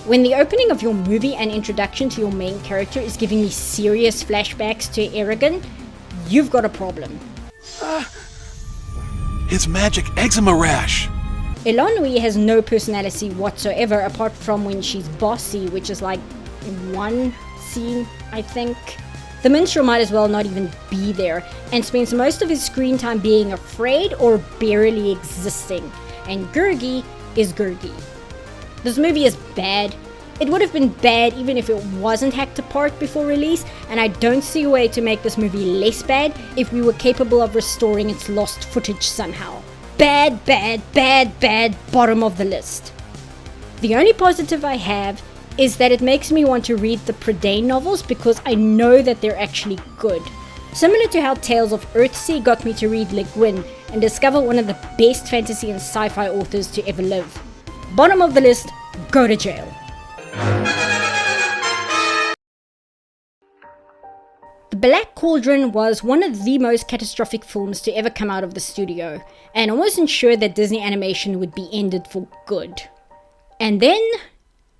When the opening of your movie and introduction to your main character is giving me serious flashbacks to Aragon, you've got a problem. His magic eczema rash. Elanui has no personality whatsoever apart from when she's bossy, which is like one scene, I think. The minstrel might as well not even be there and spends most of his screen time being afraid or barely existing. And Gurgi is Gurgi. This movie is bad. It would have been bad even if it wasn't hacked apart before release, and I don't see a way to make this movie less bad if we were capable of restoring its lost footage somehow. Bad, bad, bad, bad, bottom of the list. The only positive I have is that it makes me want to read the Prydain novels because I know that they're actually good. Similar to how Tales of Earthsea got me to read Le Guin and discover one of the best fantasy and sci-fi authors to ever live. Bottom of the list, go to jail. The Black Cauldron was one of the most catastrophic films to ever come out of the studio, and I wasn't sure that Disney Animation would be ended for good. And then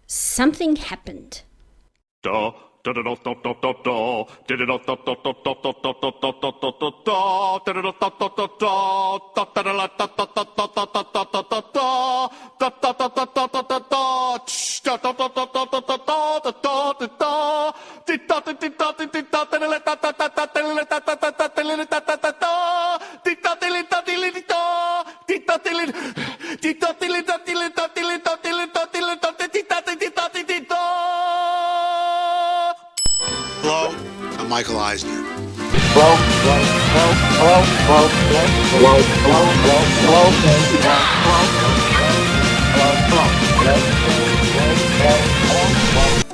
something happened. Hello, I'm Michael Eisner. Hello, hello, hello, hello, hello, hello, hello, hello, hello,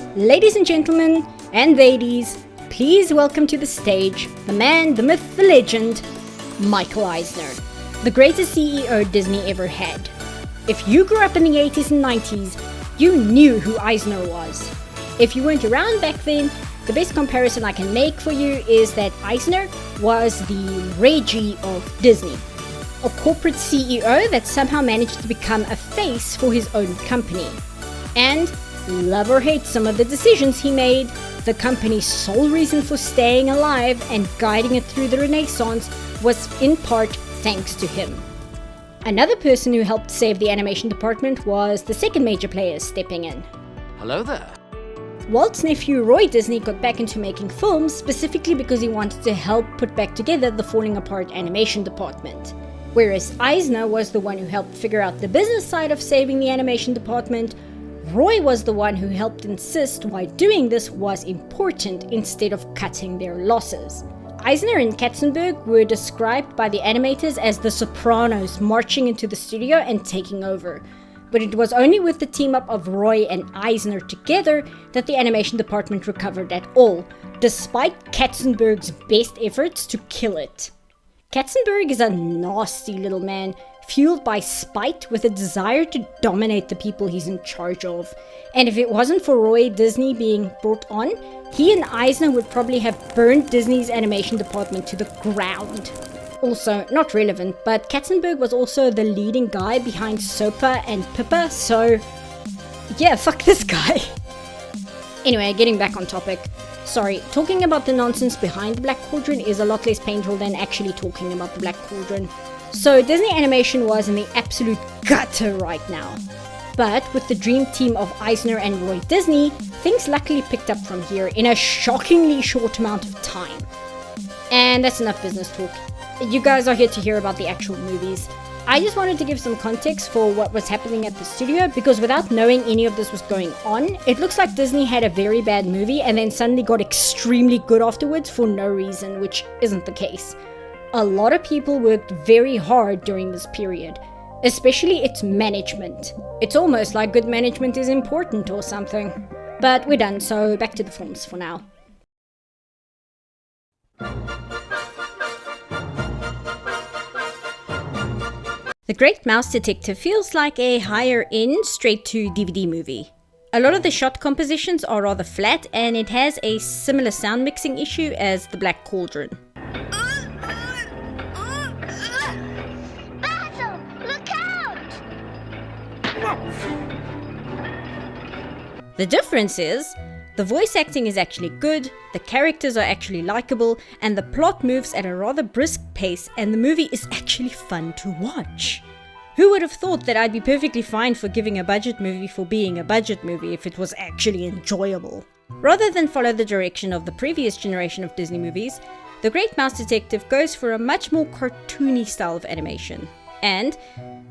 hello. Ladies and gentlemen, and ladies, please welcome to the stage the man, the myth, the legend, Michael Eisner, the greatest CEO Disney ever had. If you grew up in the 80s and 90s, you knew who Eisner was. If you weren't around back then, the best comparison I can make for you is that Eisner was the Reggie of Disney, a corporate CEO that somehow managed to become a face for his own company. And, love or hate some of the decisions he made, the company's sole reason for staying alive and guiding it through the Renaissance was in part thanks to him. Another person who helped save the animation department was the second major player stepping in. Hello there. Walt's nephew Roy Disney got back into making films specifically because he wanted to help put back together the falling apart animation department. Whereas Eisner was the one who helped figure out the business side of saving the animation department, Roy was the one who helped insist why doing this was important instead of cutting their losses. Eisner and Katzenberg were described by the animators as the Sopranos marching into the studio and taking over. But it was only with the team up of Roy and Eisner together that the animation department recovered at all, despite Katzenberg's best efforts to kill it. Katzenberg is a nasty little man, fueled by spite with a desire to dominate the people he's in charge of. And if it wasn't for Roy Disney being brought on, he and Eisner would probably have burned Disney's animation department to the ground. Also, not relevant, but Katzenberg was also the leading guy behind Sopa and Pippa, so yeah, fuck this guy. Anyway, getting back on topic. Sorry, talking about the nonsense behind the Black Cauldron is a lot less painful than actually talking about the Black Cauldron. So Disney Animation was in the absolute gutter right now. But with the dream team of Eisner and Roy Disney, things luckily picked up from here in a shockingly short amount of time. And that's enough business talk. You guys are here to hear about the actual movies. I just wanted to give some context for what was happening at the studio, because without knowing any of this was going on, it looks like Disney had a very bad movie and then suddenly got extremely good afterwards for no reason, which isn't the case. A lot of people worked very hard during this period, especially its management. It's almost like good management is important or something. But we're done, so back to the films for now. The Great Mouse Detective feels like a higher-end, straight-to-DVD movie. A lot of the shot compositions are rather flat, and it has a similar sound mixing issue as The Black Cauldron. Basil, look out! The difference is, the voice acting is actually good, the characters are actually likable, and the plot moves at a rather brisk pace, and the movie is actually fun to watch. Who would have thought that I'd be perfectly fine forgiving a budget movie for being a budget movie if it was actually enjoyable? Rather than follow the direction of the previous generation of Disney movies, The Great Mouse Detective goes for a much more cartoony style of animation. And,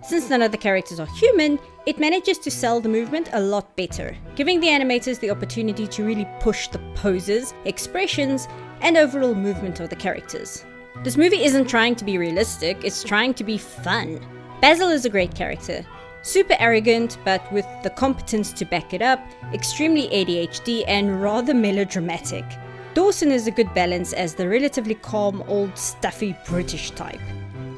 since none of the characters are human, it manages to sell the movement a lot better, giving the animators the opportunity to really push the poses, expressions, and overall movement of the characters. This movie isn't trying to be realistic, it's trying to be fun. Basil is a great character. Super arrogant, but with the competence to back it up, extremely ADHD, and rather melodramatic. Dawson is a good balance as the relatively calm, old, stuffy British type.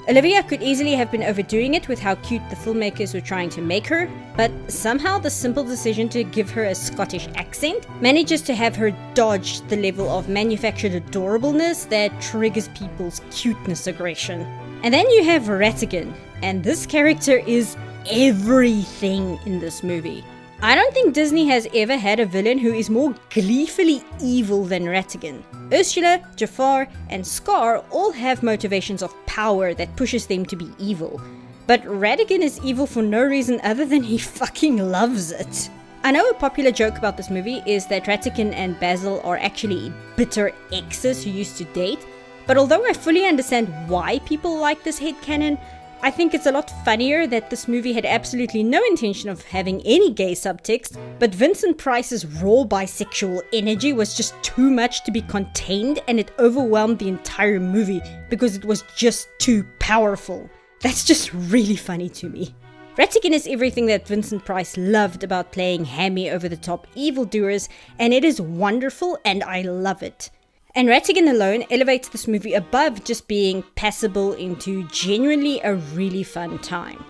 Olivia could easily have been overdoing it with how cute the filmmakers were trying to make her, but somehow the simple decision to give her a Scottish accent manages to have her dodge the level of manufactured adorableness that triggers people's cuteness aggression. And then you have Rattigan, and this character is everything in this movie. I don't think Disney has ever had a villain who is more gleefully evil than Rattigan. Ursula, Jafar, and Scar all have motivations of power that pushes them to be evil. But Rattigan is evil for no reason other than he fucking loves it. I know a popular joke about this movie is that Rattigan and Basil are actually bitter exes who used to date, But although I fully understand why people like this headcanon, I think it's a lot funnier that this movie had absolutely no intention of having any gay subtext, but Vincent Price's raw bisexual energy was just too much to be contained and it overwhelmed the entire movie because it was just too powerful. That's just really funny to me. Rattigan is everything that Vincent Price loved about playing hammy over-the-top evildoers, and it is wonderful and I love it. And Rattigan alone elevates this movie above just being passable into genuinely a really fun time.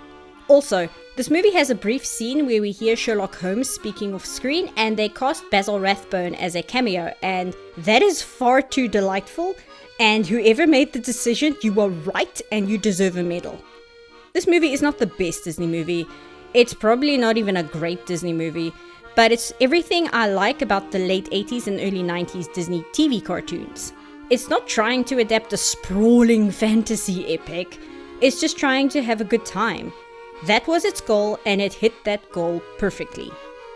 Also, this movie has a brief scene where we hear Sherlock Holmes speaking off screen and they cast Basil Rathbone as a cameo, and that is far too delightful, and whoever made the decision, you were right and you deserve a medal. This movie is not the best Disney movie, it's probably not even a great Disney movie, but it's everything I like about the late 80s and early 90s Disney TV cartoons. It's not trying to adapt a sprawling fantasy epic, it's just trying to have a good time. That was its goal and it hit that goal perfectly.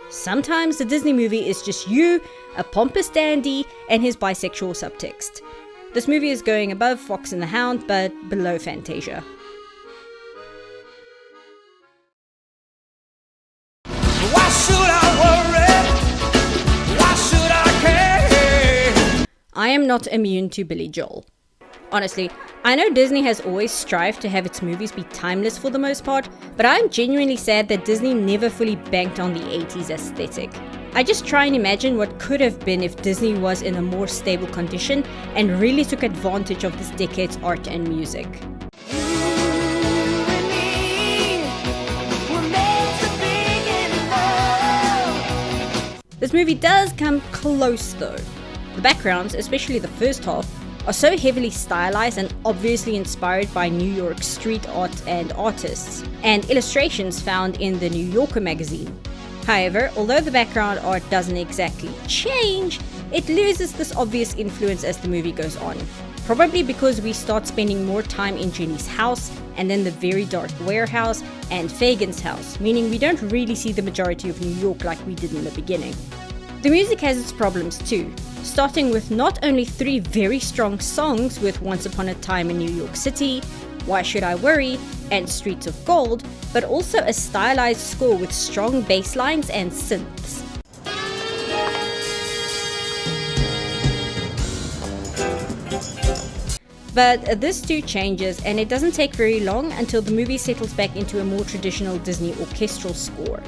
Sometimes the Disney movie is just you, a pompous dandy, and his bisexual subtext. This movie is going above Fox and the Hound, but below Fantasia. Why should I worry? Why should I care? I am not immune to Billy Joel. Honestly, I know Disney has always strived to have its movies be timeless for the most part, but I'm genuinely sad that Disney never fully banked on the 80s aesthetic. I just try and imagine what could have been if Disney was in a more stable condition and really took advantage of this decade's art and music. This movie does come close though. The backgrounds, especially the first half, are so heavily stylized and obviously inspired by New York street art and artists, and illustrations found in the New Yorker magazine. However, although the background art doesn't exactly change, it loses this obvious influence as the movie goes on. Probably because we start spending more time in Jenny's house, and then the very dark warehouse, and Fagin's house, meaning we don't really see the majority of New York like we did in the beginning. The music has its problems too, starting with not only 3 very strong songs with Once Upon a Time in New York City, Why Should I Worry, and Streets of Gold, but also a stylized score with strong bass lines and synths. But this too changes, and it doesn't take very long until the movie settles back into a more traditional Disney orchestral score.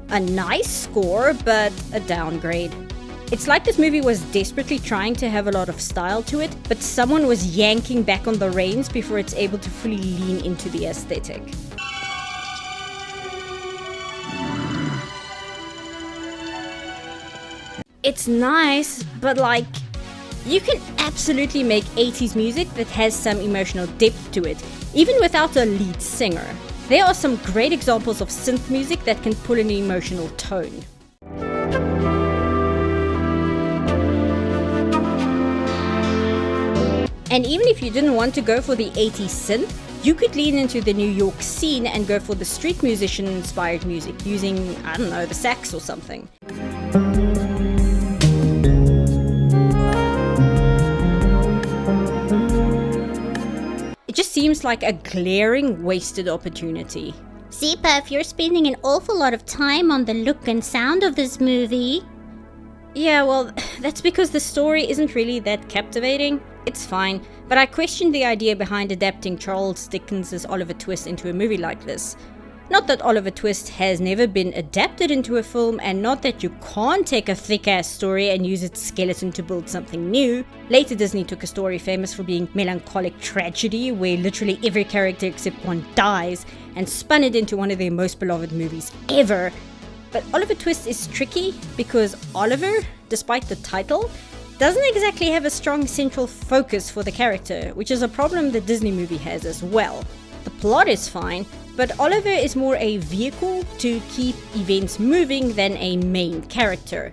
A nice score, but a downgrade. It's like this movie was desperately trying to have a lot of style to it, but someone was yanking back on the reins before it's able to fully lean into the aesthetic. It's nice, but like, you can absolutely make 80s music that has some emotional depth to it, even without a lead singer. There are some great examples of synth music that can pull an emotional tone. And even if you didn't want to go for the 80s synth, you could lean into the New York scene and go for the street musician-inspired music using, I don't know, the sax or something. It just seems like a glaring wasted opportunity. See, Puff, you're spending an awful lot of time on the look and sound of this movie. Yeah, well, that's because the story isn't really that captivating. It's fine, but I question the idea behind adapting Charles Dickens' Oliver Twist into a movie like this. Not that Oliver Twist has never been adapted into a film, and not that you can't take a thick-ass story and use its skeleton to build something new. Later Disney took a story famous for being melancholic tragedy, where literally every character except one dies, and spun it into one of their most beloved movies ever. But Oliver Twist is tricky because Oliver, despite the title, doesn't exactly have a strong central focus for the character, which is a problem the Disney movie has as well. The plot is fine, but Oliver is more a vehicle to keep events moving than a main character.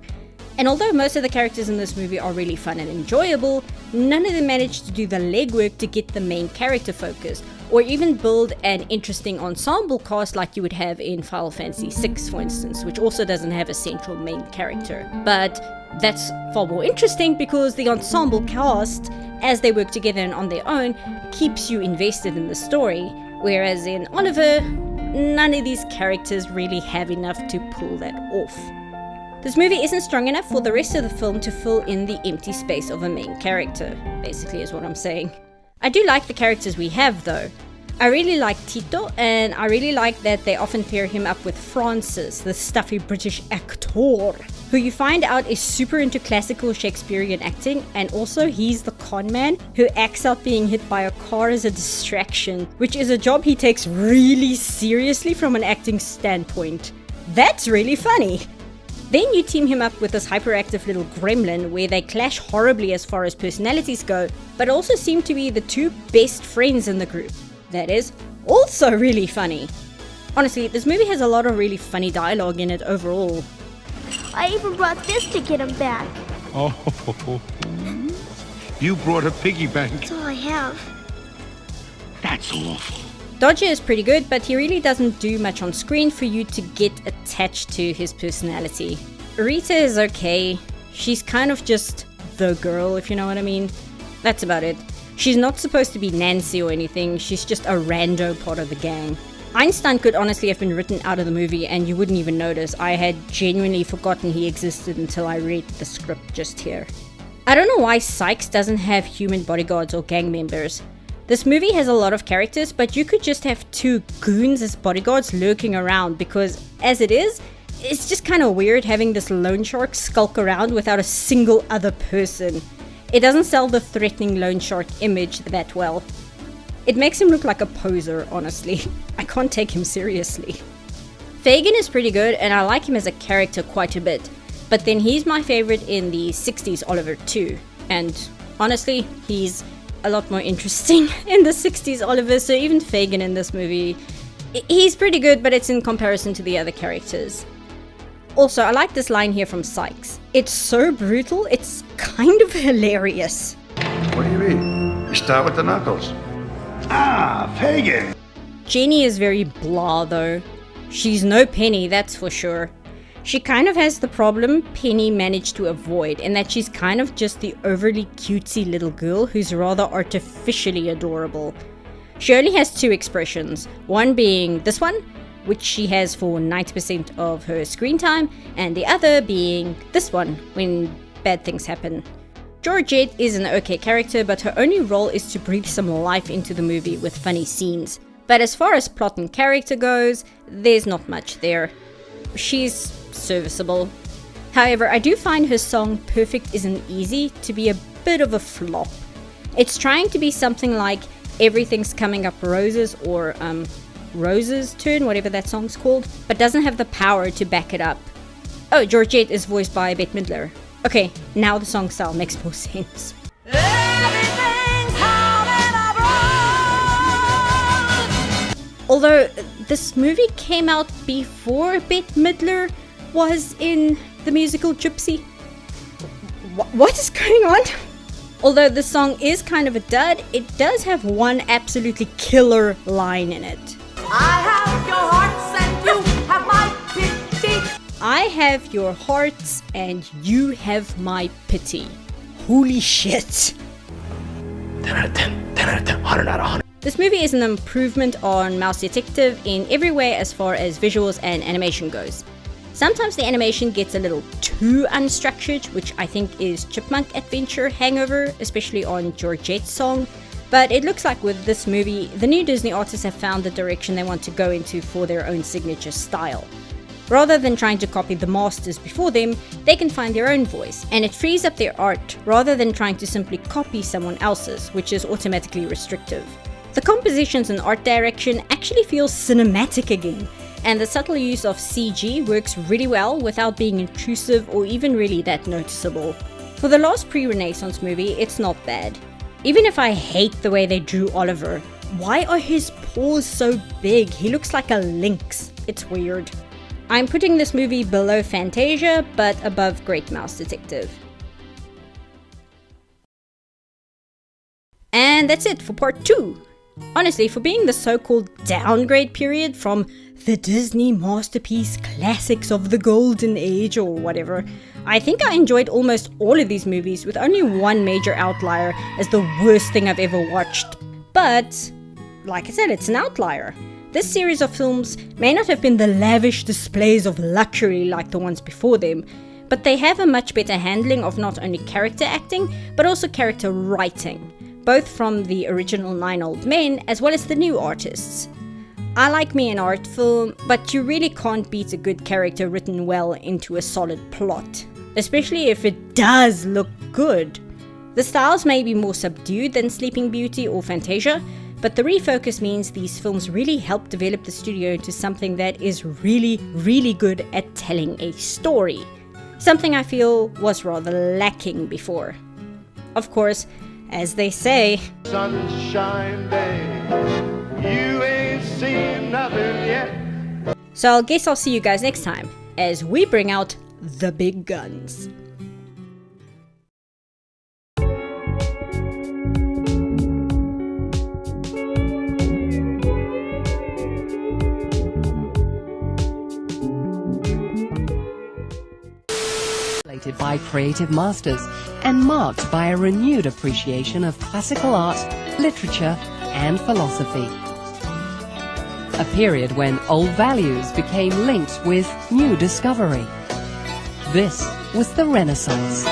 And although most of the characters in this movie are really fun and enjoyable, none of them manage to do the legwork to get the main character focused, or even build an interesting ensemble cast like you would have in Final Fantasy VI, for instance, which also doesn't have a central main character. But that's far more interesting because the ensemble cast as they work together and on their own, keeps you invested in the story, whereas in Oliver, none of these characters really have enough to pull that off. This movie isn't strong enough for the rest of the film to fill in the empty space of a main character, basically is what I'm saying. I do like the characters we have though. I really like Tito, and I really like that they often pair him up with Francis, the stuffy British actor, who you find out is super into classical Shakespearean acting, and also he's the con man who acts out being hit by a car as a distraction, which is a job he takes really seriously from an acting standpoint. That's really funny! Then you team him up with this hyperactive little gremlin where they clash horribly as far as personalities go, but also seem to be the two best friends in the group. That is also really funny. Honestly, this movie has a lot of really funny dialogue in it overall. I even brought this to get him back. Oh, you brought a piggy bank. That's all I have. That's awful. Dodger is pretty good, but he really doesn't do much on screen for you to get attached to his personality. Rita is okay. She's kind of just the girl, if you know what I mean. That's about it. She's not supposed to be Nancy or anything, she's just a rando part of the gang. Einstein could honestly have been written out of the movie and you wouldn't even notice. I had genuinely forgotten he existed until I read the script just here. I don't know why Sykes doesn't have human bodyguards or gang members. This movie has a lot of characters, but you could just have two goons as bodyguards lurking around because, as it is, it's just kind of weird having this loan shark skulk around without a single other person. It doesn't sell the threatening loan shark image that well. It makes him look like a poser, honestly. I can't take him seriously. Fagin is pretty good and I like him as a character quite a bit, but then he's my favorite in the 60s Oliver too. And honestly, he's a lot more interesting in the 60s Oliver, so even Fagin in this movie, he's pretty good, but it's in comparison to the other characters. Also, I like this line here from Sykes. It's so brutal, it's kind of hilarious. What do you mean? You start with the knuckles. Ah, Fagin! Jenny is very blah though. She's no Penny, that's for sure. She kind of has the problem Penny managed to avoid, in that she's kind of just the overly cutesy little girl who's rather artificially adorable. She only has two expressions, one being this one, which she has for 90% of her screen time, and the other being this one, when bad things happen. Georgette is an okay character, but her only role is to breathe some life into the movie with funny scenes. But as far as plot and character goes, there's not much there. She's serviceable. However, I do find her song Perfect Isn't Easy to be a bit of a flop. It's trying to be something like Everything's Coming Up Roses or Rose's Turn, whatever that song's called, but doesn't have the power to back it up. Oh, Georgette is voiced by Bette Midler. Okay, now the song style makes more sense. Although this movie came out before Bette Midler was in the musical Gypsy. What is going on? Although the song is kind of a dud, it does have one absolutely killer line in it. I have your hearts and you have my pity. I have your hearts and you have my pity. Holy shit. 10 out of 10, 10 out of 10, 100 out of 100. This movie is an improvement on Mouse Detective in every way as far as visuals and animation goes. Sometimes the animation gets a little too unstructured, which I think is Chipmunk Adventure hangover, especially on Georgette's song. But it looks like with this movie, the new Disney artists have found the direction they want to go into for their own signature style. Rather than trying to copy the masters before them, they can find their own voice, and it frees up their art rather than trying to simply copy someone else's, which is automatically restrictive. The compositions and art direction actually feels cinematic again, and the subtle use of CG works really well without being intrusive or even really that noticeable. For the last pre-Renaissance movie, it's not bad. Even if I hate the way they drew Oliver, why are his paws so big? He looks like a lynx. It's weird. I'm putting this movie below Fantasia, but above Great Mouse Detective. And that's it for part 2. Honestly, for being the so-called downgrade period from the Disney masterpiece classics of the Golden Age or whatever, I think I enjoyed almost all of these movies, with only one major outlier as the worst thing I've ever watched. But, like I said, it's an outlier. This series of films may not have been the lavish displays of luxury like the ones before them, but they have a much better handling of not only character acting, but also character writing, both from the original 9 Old Men as well as the new artists. I like me an art film, but you really can't beat a good character written well into a solid plot, especially if it does look good. The styles may be more subdued than Sleeping Beauty or Fantasia, but the refocus means these films really help develop the studio into something that is really, really good at telling a story. Something I feel was rather lacking before. Of course, as they say, Sunshine day. You ain't seen nothing yet. So I guess I'll see you guys next time as we bring out the big guns. By creative masters and marked by a renewed appreciation of classical art, literature, and philosophy. A period when old values became linked with new discovery. This was the Renaissance.